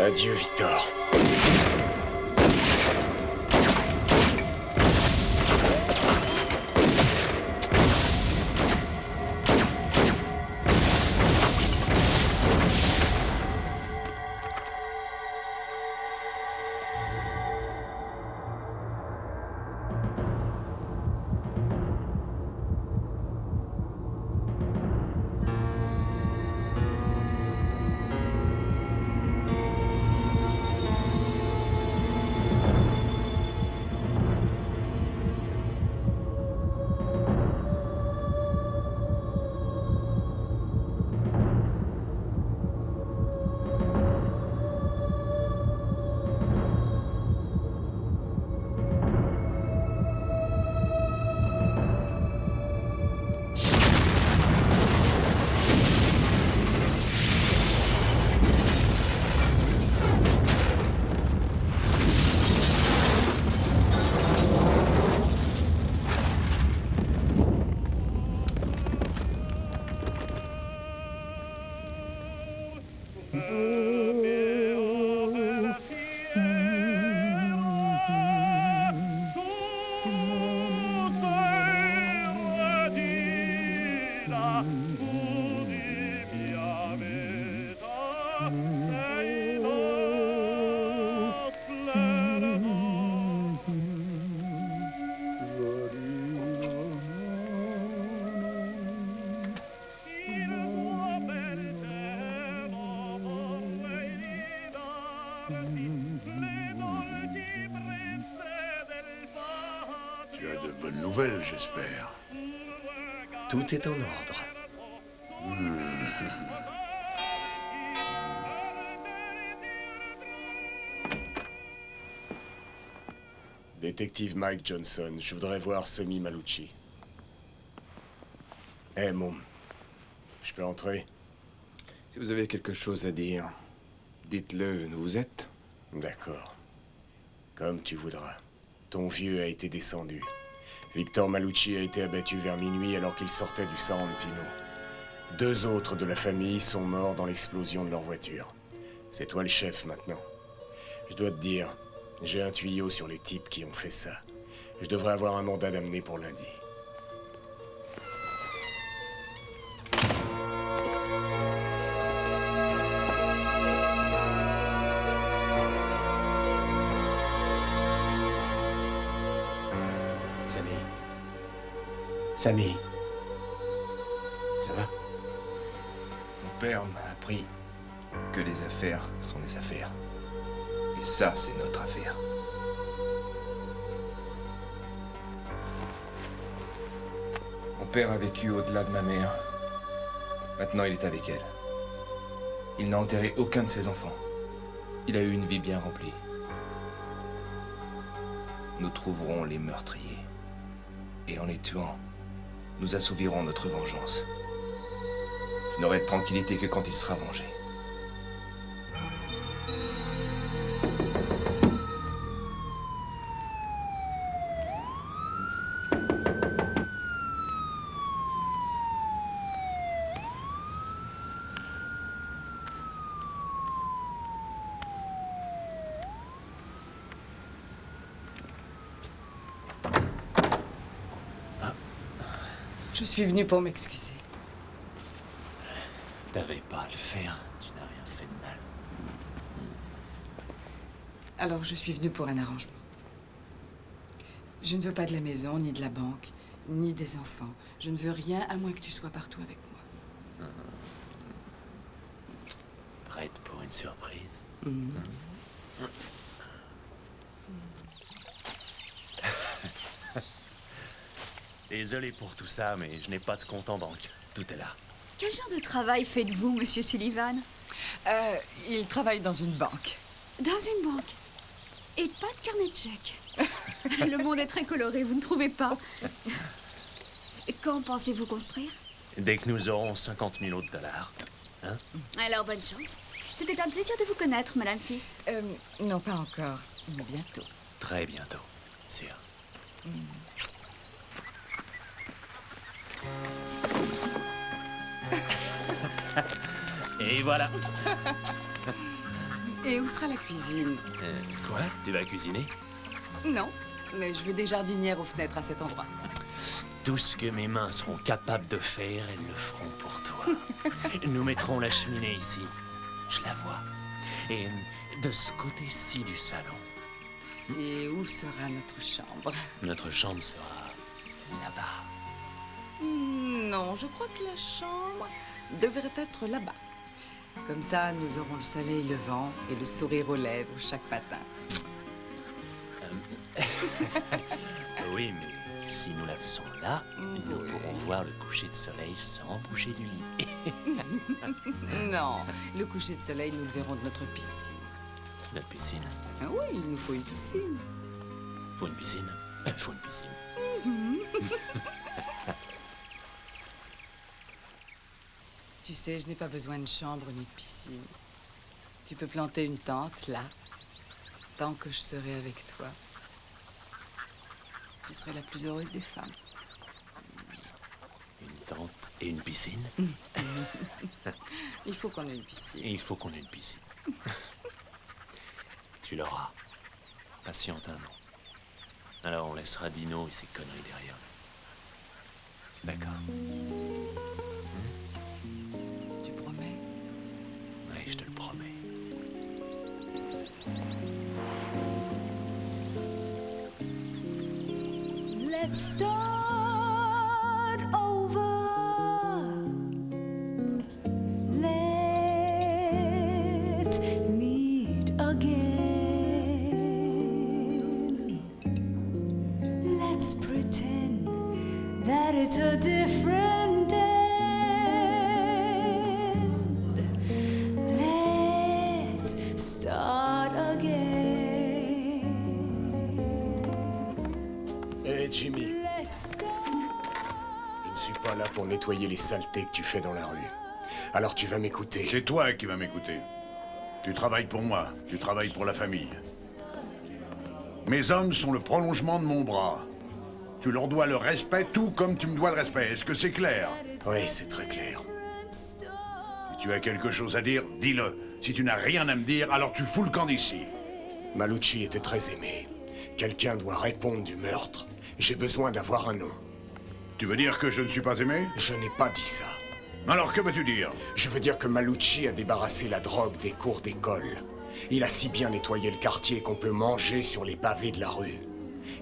Adieu, Victor. Tu as de bonnes nouvelles, j'espère. Tout est en ordre. Détective Mike Johnson, je voudrais voir Semi Malucci. Eh, Je peux entrer? Si vous avez quelque chose à dire, dites-le où vous êtes. D'accord. Comme tu voudras. Ton vieux a été descendu. Victor Malucci a été abattu vers minuit alors qu'il sortait du Sarantino. 2 autres de la famille sont morts dans l'explosion de leur voiture. C'est toi le chef maintenant. Je dois te dire, j'ai un tuyau sur les types qui ont fait ça. Je devrais avoir un mandat d'amener pour lundi. Samy. Ça va? Mon père m'a appris que les affaires sont des affaires. Et ça, c'est notre affaire. Mon père a vécu au-delà de ma mère. Maintenant, il est avec elle. Il n'a enterré aucun de ses enfants. Il a eu une vie bien remplie. Nous trouverons les meurtriers. Et en les tuant, nous assouvirons notre vengeance. Je n'aurai de tranquillité que quand il sera vengé. Je suis venue pour m'excuser. T'avais pas à le faire, tu n'as rien fait de mal. Alors, je suis venue pour un arrangement. Je ne veux pas de la maison, ni de la banque, ni des enfants. Je ne veux rien à moins que tu sois partout avec moi. Prête pour une surprise? Désolé pour tout ça, mais je n'ai pas de compte en banque. Tout est là. Quel genre de travail faites-vous, monsieur Sullivan? Il travaille dans une banque. Dans une banque? Et pas de carnet de chèques? Le monde est très coloré, vous ne trouvez pas? Quand pensez-vous construire? Dès que nous aurons 50 000 autres dollars. Hein? Alors, bonne chance. C'était un plaisir de vous connaître, Madame Fist. Non, pas encore, mais bientôt. Très bientôt, sûr. Et voilà. Et où sera la cuisine? Quoi? Tu vas cuisiner? Non, mais je veux des jardinières aux fenêtres à cet endroit. Tout ce que mes mains seront capables de faire, elles le feront pour toi. Nous mettrons la cheminée ici. Je la vois. Et de ce côté-ci du salon. Et où sera notre chambre? Notre chambre sera là-bas. Non, je crois que la chambre devrait être là-bas. Comme ça, nous aurons le soleil levant et le sourire aux lèvres chaque matin. Oui, mais si nous la faisons là, nous pourrons voir le coucher de soleil sans bouger du lit. Non, le coucher de soleil, nous le verrons de notre piscine. Notre piscine? Ah oui, il nous faut une piscine. Faut une piscine? Faut une piscine. Tu sais, je n'ai pas besoin de chambre ni de piscine. Tu peux planter une tente là, tant que je serai avec toi. Je serai la plus heureuse des femmes. Une tente et une piscine? Il faut qu'on ait une piscine. Il faut qu'on ait une piscine. Tu l'auras. Patiente un an. Alors on laissera Dino et ses conneries derrière nous. D'accord? Tu promets? Oui, je te le promets. Let's start over. Let's meet again. Let's pretend that it's a different end. Let's start again. Hé, Jimmy. Je ne suis pas là pour nettoyer les saletés que tu fais dans la rue. Alors tu vas m'écouter. C'est toi qui vas m'écouter. Tu travailles pour moi, tu travailles pour la famille. Mes hommes sont le prolongement de mon bras. Tu leur dois le respect tout comme tu me dois le respect. Est-ce que c'est clair? Oui, c'est très clair. Si tu as quelque chose à dire, dis-le. Si tu n'as rien à me dire, alors tu fous le camp d'ici. Malucci était très aimé. Quelqu'un doit répondre du meurtre. J'ai besoin d'avoir un nom. Tu veux dire que je ne suis pas aimé? Je n'ai pas dit ça. Alors que veux-tu dire? Je veux dire que Malucci a débarrassé la drogue des cours d'école. Il a si bien nettoyé le quartier qu'on peut manger sur les pavés de la rue.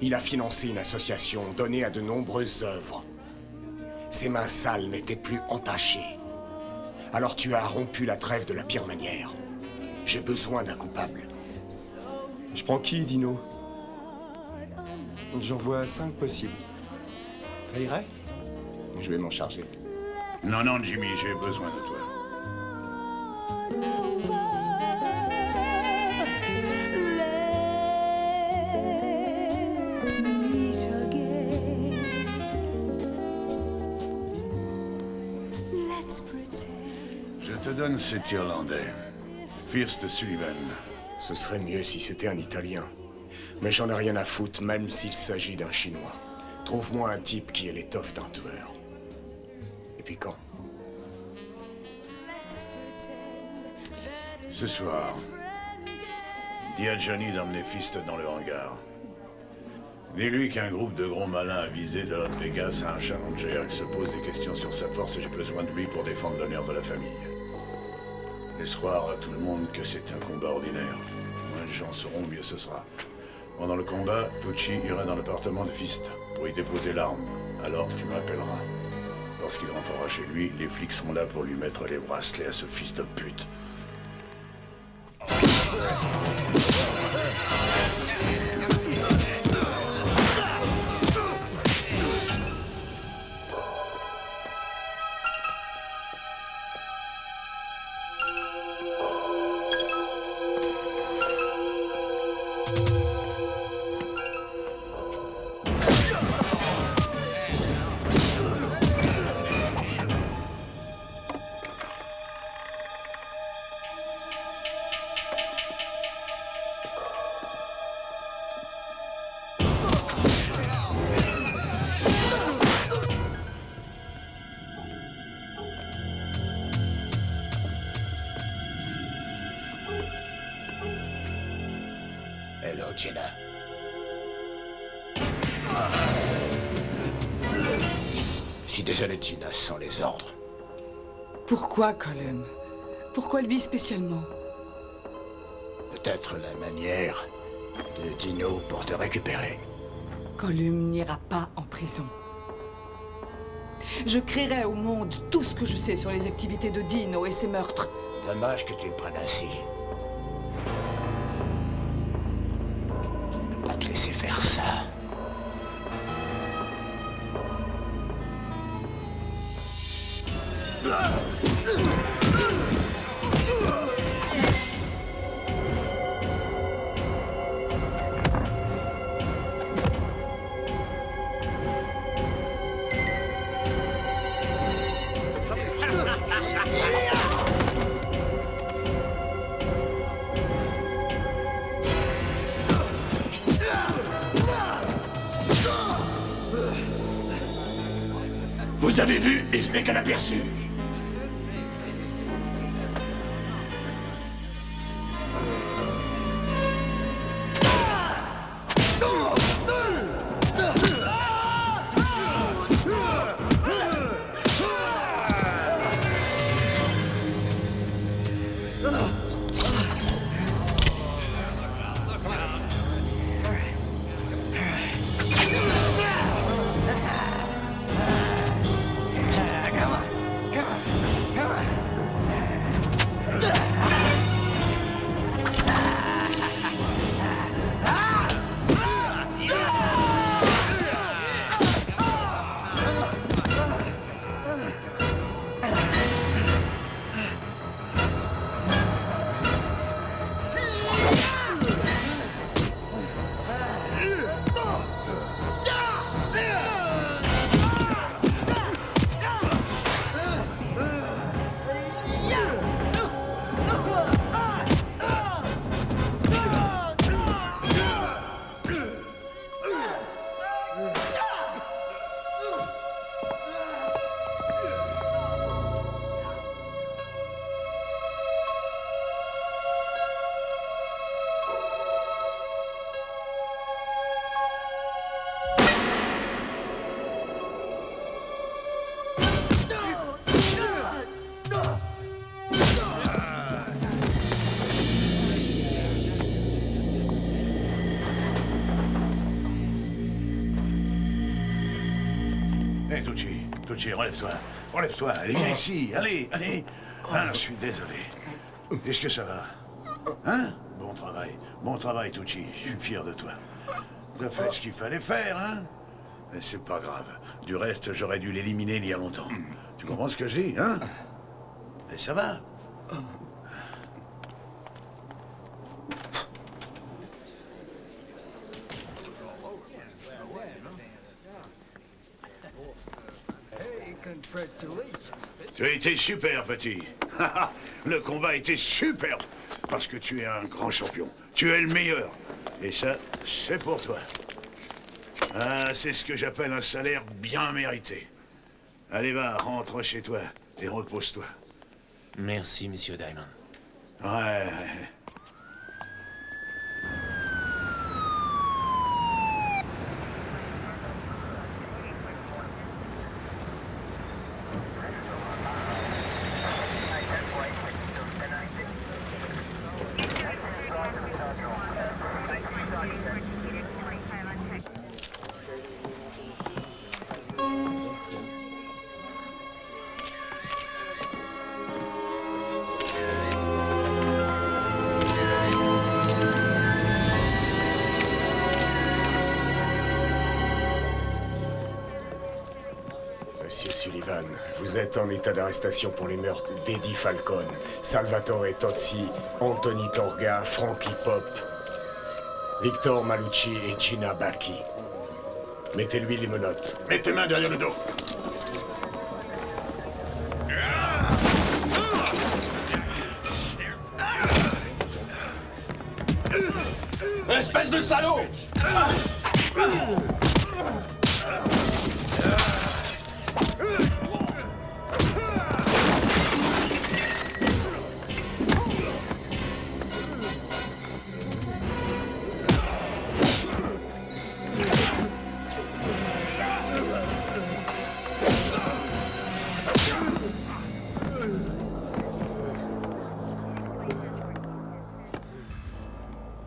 Il a financé une association, donné à de nombreuses œuvres. Ses mains sales n'étaient plus entachées. Alors tu as rompu la trêve de la pire manière. J'ai besoin d'un coupable. Je prends qui, Dino? J'en vois 5 possibles. Ça irait? Je vais m'en charger. Non, non, Jimmy, j'ai besoin de toi. Let's meet again. Let's pretend. Je te donne cet Irlandais. First Sullivan. Ce serait mieux si c'était un Italien. Mais j'en ai rien à foutre, même s'il s'agit d'un Chinois. Trouve-moi un type qui ait l'étoffe d'un tueur. Et puis quand? Ce soir, dis à Johnny d'emmener Fist dans le hangar. Dis-lui qu'un groupe de gros malins avisés de Las Vegas a un challenger qui se pose des questions sur sa force et j'ai besoin de lui pour défendre l'honneur de la famille. Laisse croire à tout le monde que c'est un combat ordinaire. Moins de gens sauront, mieux ce sera. Pendant le combat, Tucci ira dans l'appartement de Fist pour y déposer l'arme. Alors tu m'appelleras. Lorsqu'il rentrera chez lui, les flics seront là pour lui mettre les bracelets à ce fils de pute. Hello, Jenna. Je suis désolé, Gina, sans les ordres. Pourquoi, Colum? Pourquoi lui spécialement? Peut-être la manière de Dino pour te récupérer. Colum n'ira pas en prison. Je crierai au monde tout ce que je sais sur les activités de Dino et ses meurtres. Dommage que tu le prennes ainsi. Je ne peux pas te laisser faire ça. Vous avez vu, et ce n'est qu'un aperçu. Hé, Tucci, relève-toi. Relève-toi, allez, viens ici, allez. Ah, je suis désolé. Est-ce que ça va? Hein? Bon travail, Tucci, je suis fier de toi. T'as fait ce qu'il fallait faire, hein? Mais c'est pas grave. Du reste, j'aurais dû l'éliminer il y a longtemps. Tu comprends ce que je dis, hein? Et ça va? Tu as été super, petit. Le combat a été superbe. Parce que tu es un grand champion. Tu es le meilleur. Et ça, c'est pour toi. Ah, c'est ce que j'appelle un salaire bien mérité. Allez, va, rentre chez toi et repose-toi. Merci, monsieur Diamond. Ouais. Monsieur Sullivan, vous êtes en état d'arrestation pour les meurtres d'Eddie Falcone, Salvatore Tozzi, Anthony Torga, Frankie Pop, Victor Malucci et Gina Bacchi. Mettez-lui les menottes. Mets tes mains derrière le dos. Espèce de salaud!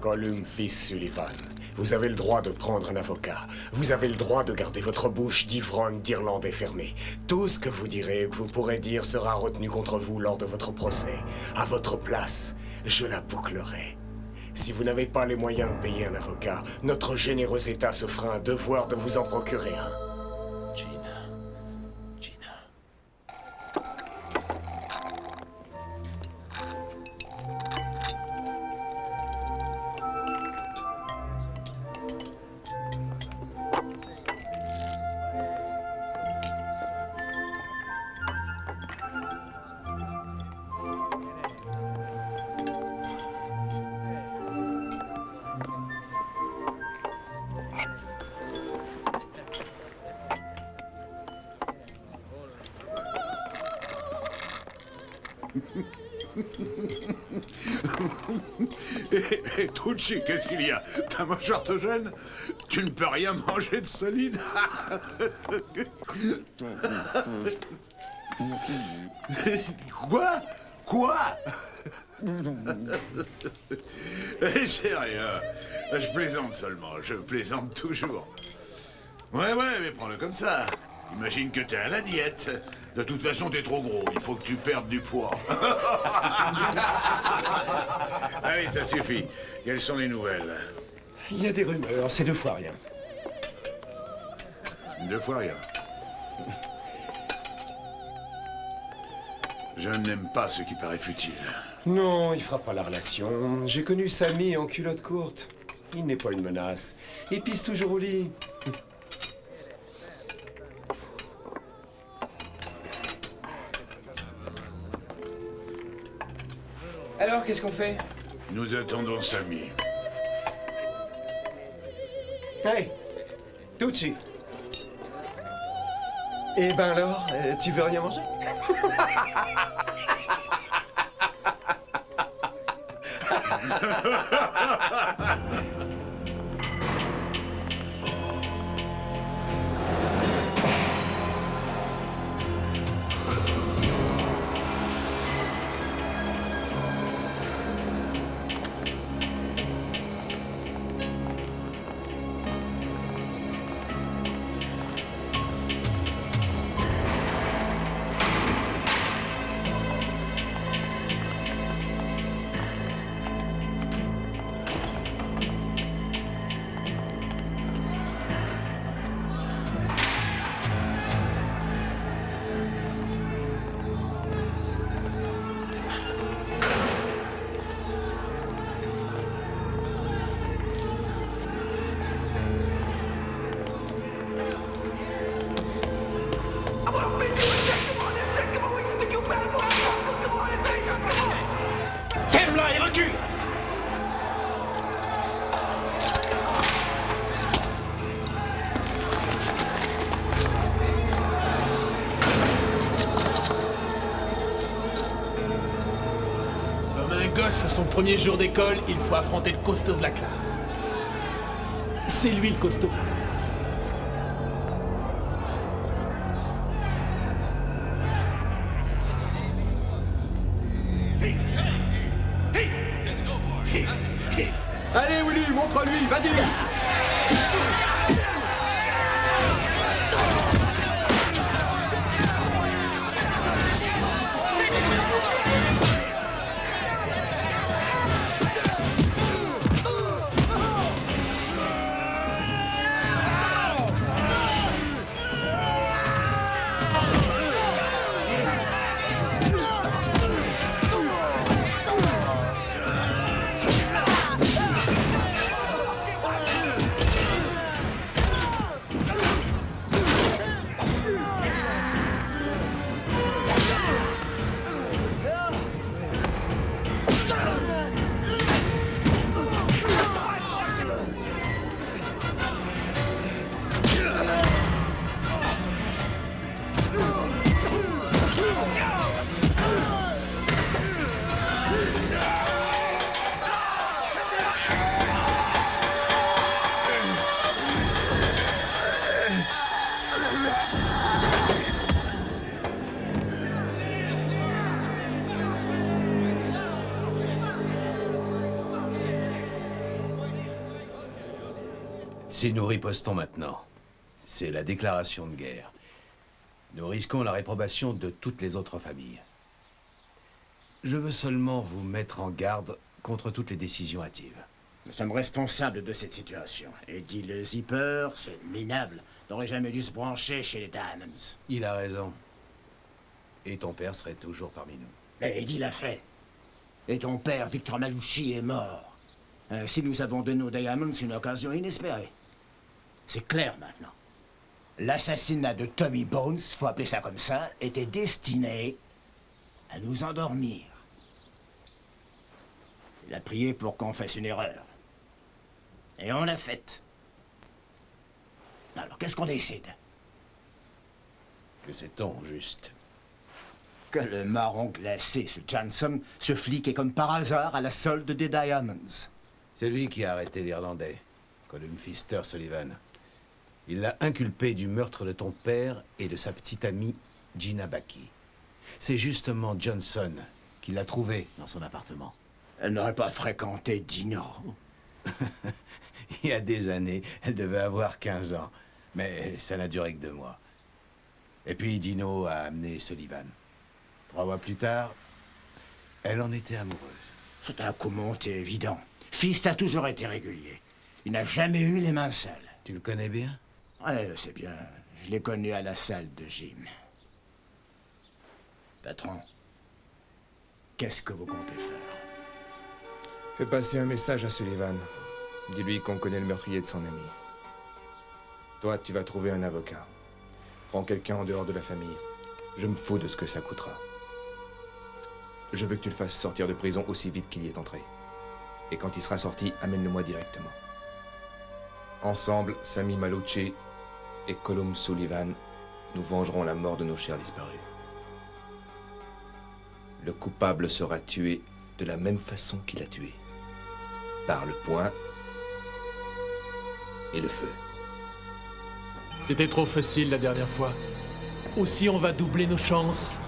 Gollum fils Sullivan, vous avez le droit de prendre un avocat. Vous avez le droit de garder votre bouche d'ivrogne d'Irlandais fermée. Tout ce que vous direz ou que vous pourrez dire sera retenu contre vous lors de votre procès. À votre place, je la bouclerai. Si vous n'avez pas les moyens de payer un avocat, notre généreux État se fera un devoir de vous en procurer un. Et Tucci, qu'est-ce qu'il y a? Ta mâchoire te gêne? Tu ne peux rien manger de solide? Quoi? C'est rien. Je plaisante seulement. Je plaisante toujours. Ouais, mais prends-le comme ça. Imagine que t'es à la diète. De toute façon, t'es trop gros. Il faut que tu perdes du poids. Allez, ça suffit. Quelles sont les nouvelles? Il y a des rumeurs, c'est 2 fois rien. 2 fois rien. Je n'aime pas ce qui paraît futile. Non, il fera pas la relation. J'ai connu Sammy en culotte courte. Il n'est pas une menace. Il pisse toujours au lit. Alors, qu'est-ce qu'on fait? Nous attendons Sammy. Hey, Tucci. Eh ben alors, tu veux rien manger? prince, à son premier jour d'école, il faut affronter le costaud de la classe. C'est lui le costaud. Allez, Willy, montre-lui, vas-y. Si nous ripostons maintenant, c'est la déclaration de guerre. Nous risquons la réprobation de toutes les autres familles. Je veux seulement vous mettre en garde contre toutes les décisions hâtives. Nous sommes responsables de cette situation. Eddie le Zipper, ce minable, n'aurait jamais dû se brancher chez les Diamonds. Il a raison. Et ton père serait toujours parmi nous. Mais Eddie l'a fait. Et ton père, Victor Malucci, est mort. Si nous avons donné aux Diamonds une occasion inespérée. C'est clair maintenant. L'assassinat de Tommy Bones, faut appeler ça comme ça, était destiné à nous endormir. Il a prié pour qu'on fasse une erreur. Et on l'a faite. Alors, qu'est-ce qu'on décide? Que sait-on, juste? Que le marron glacé, ce Johnson, ce flic est comme par hasard à la solde des Diamonds. C'est lui qui a arrêté l'Irlandais, Colum Fister Sullivan. Il l'a inculpé du meurtre de ton père et de sa petite amie Gina Baki. C'est justement Johnson qui l'a trouvé dans son appartement. Elle n'aurait pas fréquenté Dino. Il y a des années, elle devait avoir 15 ans. Mais ça n'a duré que 2 mois. Et puis Dino a amené Sullivan. 3 mois plus tard, elle en était amoureuse. C'est un coup monté évident. Fist a toujours été régulier. Il n'a jamais eu les mains sales. Tu le connais bien? Ouais, c'est bien. Je l'ai connu à la salle de gym. Patron, qu'est-ce que vous comptez faire? Fais passer un message à Sullivan. Dis-lui qu'on connaît le meurtrier de son ami. Toi, tu vas trouver un avocat. Prends quelqu'un en dehors de la famille. Je me fous de ce que ça coûtera. Je veux que tu le fasses sortir de prison aussi vite qu'il y est entré. Et quand il sera sorti, amène-le-moi directement. Ensemble, Sammy Malucci et Colum Sullivan, nous vengerons la mort de nos chers disparus. Le coupable sera tué de la même façon qu'il a tué. Par le poing et le feu. C'était trop facile la dernière fois. Aussi, on va doubler nos chances.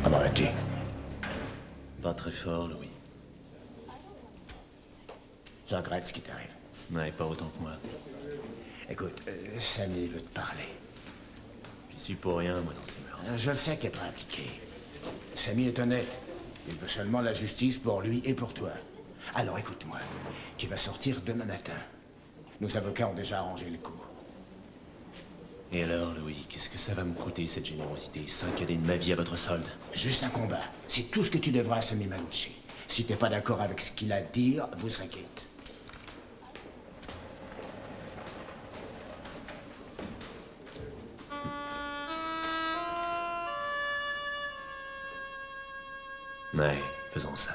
Comment vas-tu? Pas très fort, Louis. Je regrette ce qui t'arrive. Ouais, pas autant que moi. Écoute, Sammy veut te parler. J'y suis pour rien, moi, dans ces meurtres. Je le sais qu'elle est pas impliquée. Samy est honnête. Il veut seulement la justice pour lui et pour toi. Alors écoute-moi, tu vas sortir demain matin. Nos avocats ont déjà arrangé le coup. Et alors, Louis, qu'est-ce que ça va me coûter, cette générosité? 5 années de ma vie à votre solde? Juste un combat. C'est tout ce que tu devras à Samy Malouchi. Si t'es pas d'accord avec ce qu'il a à dire, vous serez quitte. Ouais, faisons ça.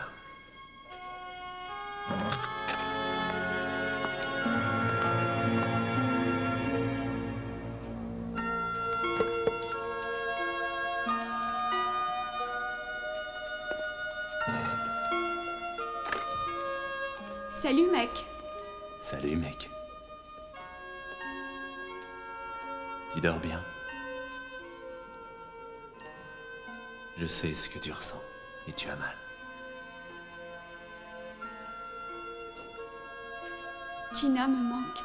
Salut, mec. Salut, mec. Tu dors bien? Je sais ce que tu ressens, et tu as mal. Gina me manque.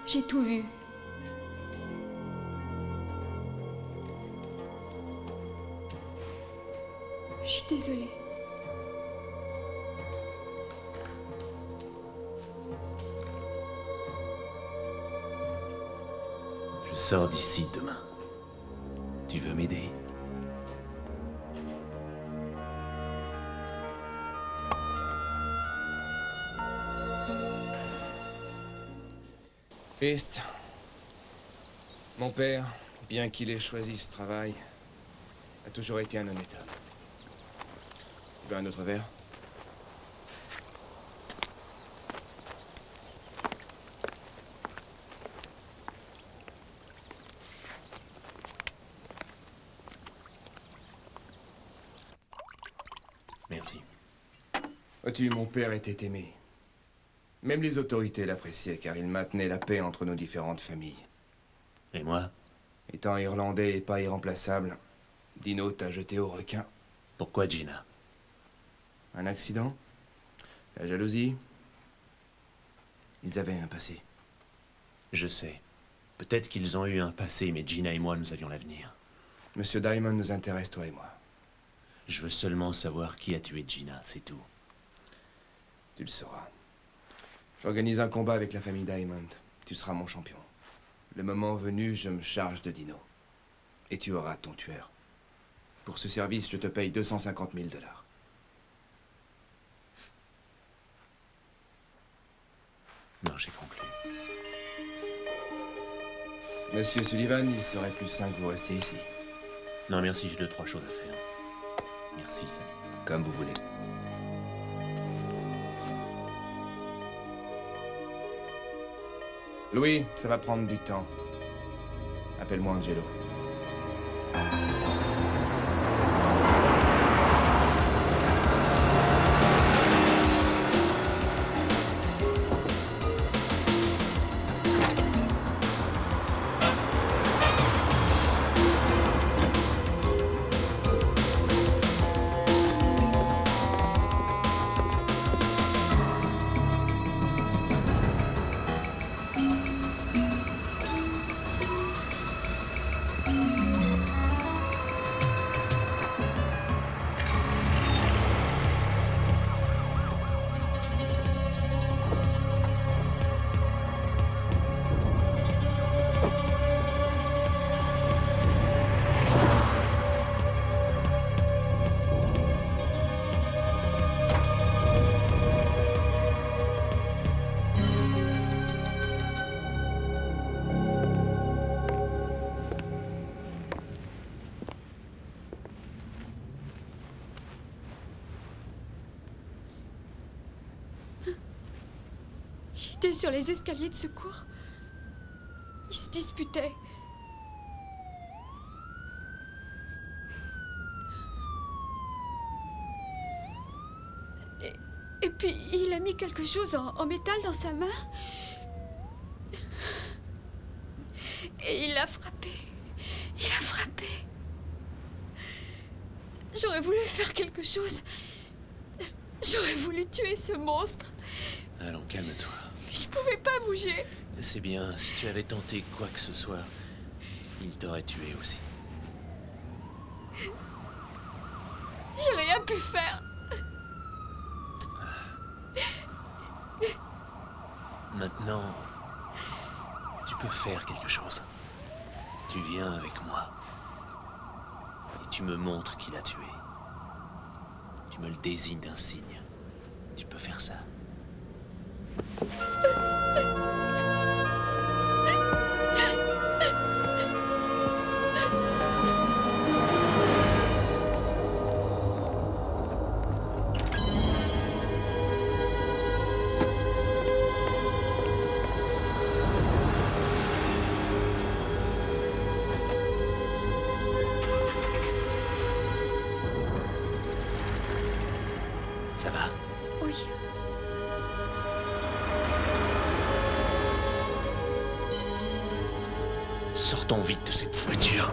J'ai tout vu. Je suis désolée. Je sors d'ici demain. Tu veux m'aider? Fist, mon père, bien qu'il ait choisi ce travail, a toujours été un honnête homme. Tu veux un autre verre? Merci. Vois-tu, mon père était aimé. Même les autorités l'appréciaient car il maintenait la paix entre nos différentes familles. Et moi? Étant irlandais et pas irremplaçable, Dino t'a jeté au requin. Pourquoi Gina? Un accident? La jalousie? Ils avaient un passé. Je sais. Peut-être qu'ils ont eu un passé, mais Gina et moi, nous avions l'avenir. Monsieur Diamond nous intéresse, toi et moi. Je veux seulement savoir qui a tué Gina, c'est tout. Tu le sauras. J'organise un combat avec la famille Diamond. Tu seras mon champion. Le moment venu, je me charge de Dino. Et tu auras ton tueur. Pour ce service, je te paye 250 000 $. Non, j'ai conclu. Monsieur Sullivan, il serait plus sain que vous restiez ici. Non, merci, j'ai 2-3 choses à faire. Merci, Sam. Comme vous voulez. Louis, ça va prendre du temps. Appelle-moi Angelo. J'étais sur les escaliers de secours. Ils se disputaient. Et puis, il a mis quelque chose en métal dans sa main. Et il l'a frappé. Il a frappé. J'aurais voulu faire quelque chose. J'aurais voulu tuer ce monstre, Allons, calme-toi. mais je pouvais pas bouger. C'est bien, si tu avais tenté quoi que ce soit, il t'aurait tué aussi. J'ai rien pu faire. Maintenant, tu peux faire quelque chose. Tu viens avec moi. Et tu me montres qui l'a tué. Tu me le désignes d'un signe. Tu peux faire ça. Ça va? Oui. Sortons vite de cette voiture.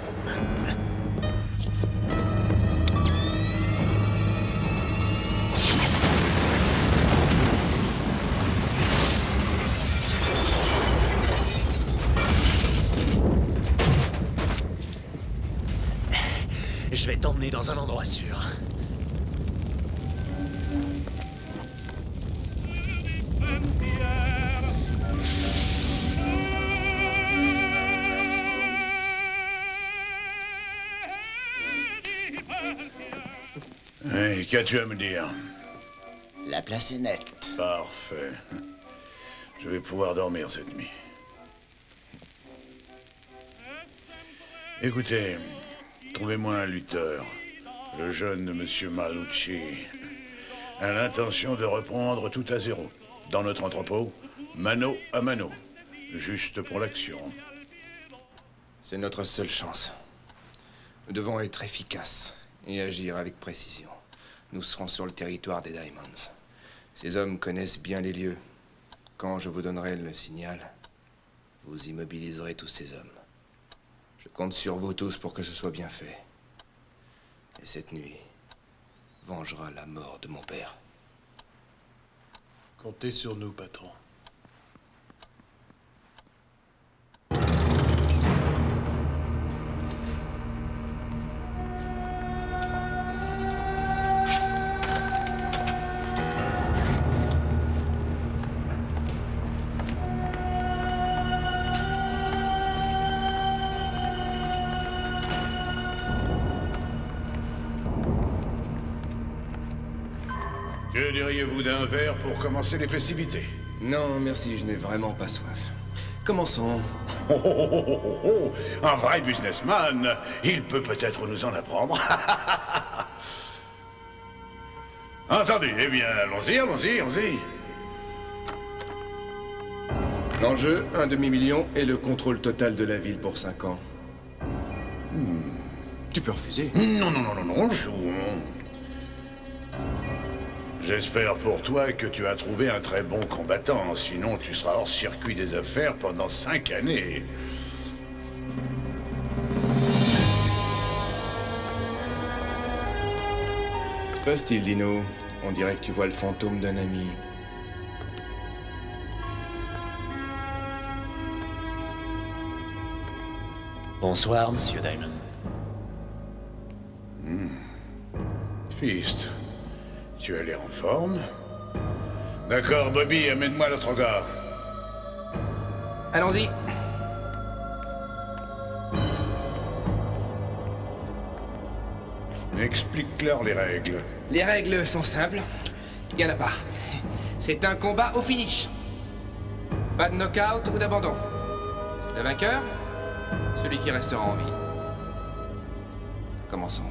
Je vais t'emmener dans un endroit sûr. Hey, qu'as-tu à me dire? La place est nette. Parfait. Je vais pouvoir dormir cette nuit. Écoutez, trouvez-moi un lutteur. Le jeune monsieur Malucci a l'intention de reprendre tout à zéro. Dans notre entrepôt, mano à mano. Juste pour l'action. C'est notre seule chance. Nous devons être efficaces et agir avec précision. Nous serons sur le territoire des Diamonds. Ces hommes connaissent bien les lieux. Quand je vous donnerai le signal, vous immobiliserez tous ces hommes. Je compte sur vous tous pour que ce soit bien fait. Et cette nuit vengera la mort de mon père. Comptez sur nous, patron. Que diriez-vous d'un verre pour commencer les festivités? Non, merci, je n'ai vraiment pas soif. Commençons. Oh, oh, oh, oh, oh, oh. Un vrai businessman, il peut peut-être nous en apprendre. Entendu, eh bien, allons-y, allons-y, allons-y. L'enjeu, 1 demi-million et le contrôle total de la ville pour 5 ans. Tu peux refuser. Non, non, non, non, non, jouons. J'espère pour toi que tu as trouvé un très bon combattant, sinon tu seras hors circuit des affaires pendant 5 années. Se passe-t-il, Dino? On dirait que tu vois le fantôme d'un ami. Bonsoir, monsieur Diamond. Fist, tu as l'air en forme. D'accord, Bobby, amène-moi l'autre gars. Allons-y. Explique-leur les règles. Les règles sont simples. Il y en a pas. C'est un combat au finish. Pas de knockout ou d'abandon. Le vainqueur, celui qui restera en vie. Commençons.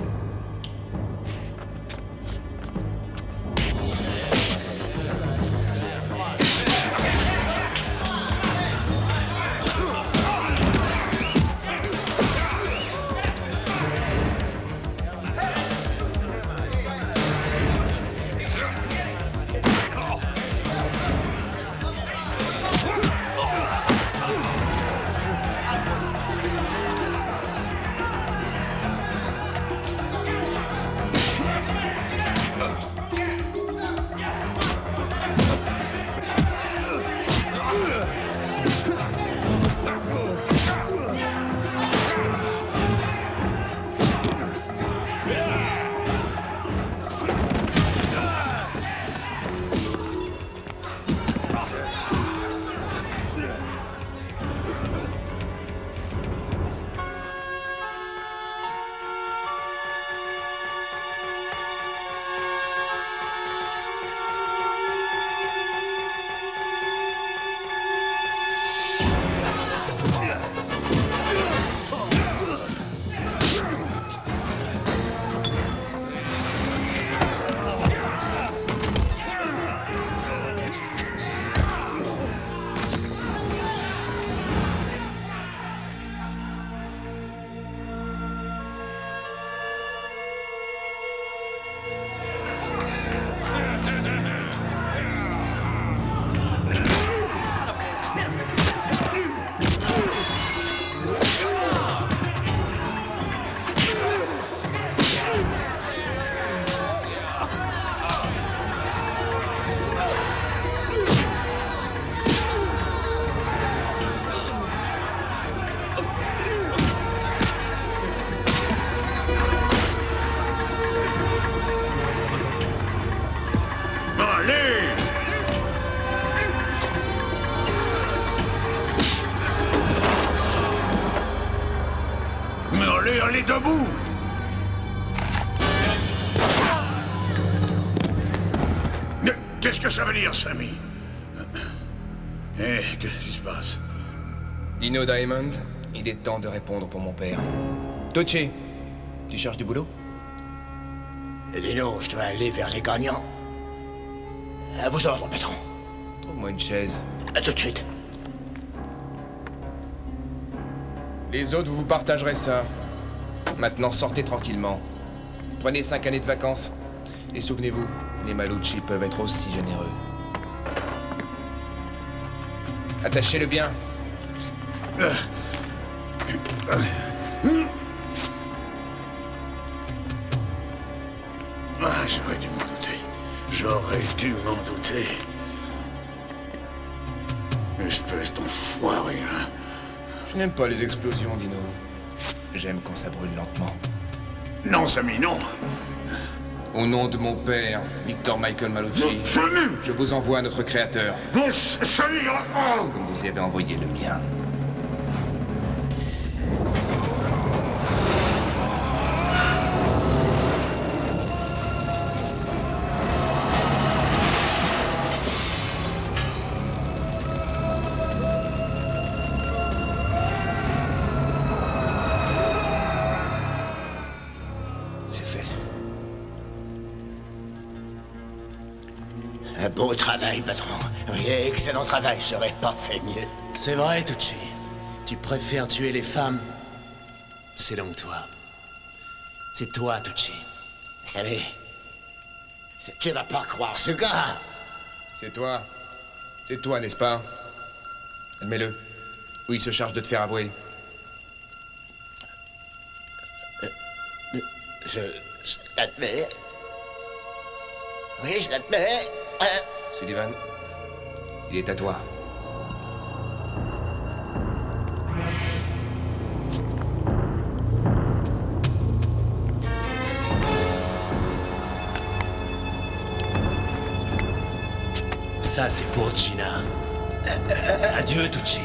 allez debout! Mais qu'est-ce que ça veut dire, Sammy? Qu'est-ce qui se passe? Dino Diamond, il est temps de répondre pour mon père. Toche, tu cherches du boulot? Dino, je dois aller vers les gagnants. À vos ordres, patron. Trouve-moi une chaise. À tout de suite. Les autres, vous partagerez ça. Maintenant, sortez tranquillement. Prenez 5 années de vacances. Et souvenez-vous, les Malucci peuvent être aussi généreux. Attachez-le bien. J'aurais dû m'en douter. J'aurais dû m'en douter. Espèce d'enfoiré, hein. Je n'aime pas les explosions, Dino. J'aime quand ça brûle lentement. Non, Sammy, non. Au nom de mon père, Victor Michael Malucci, je vous envoie notre créateur. Sammy, comme vous y avez envoyé le mien. Beau travail, patron. Oui, excellent travail. J'aurais pas fait mieux. C'est vrai, Tucci. Tu préfères tuer les femmes? C'est donc toi. C'est toi, Tucci. Vous savez, tu vas pas croire ce gars. C'est toi. C'est toi, n'est-ce pas? Admets-le. Ou il se charge de te faire avouer. Je l'admets. Oui, je l'admets. Sullivan, il est à toi. Ça, c'est pour Gina. Adieu, Tucci.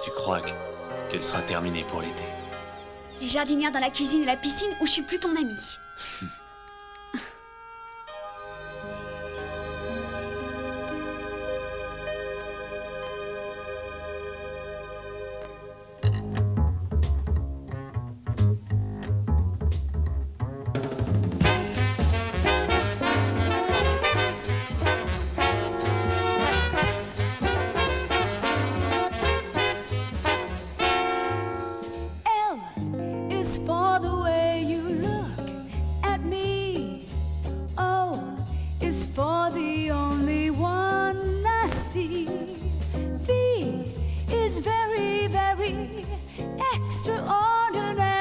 Tu crois qu'elle sera terminée pour l'été? Les jardinières dans la cuisine et la piscine ou je suis plus ton ami. Extraordinary.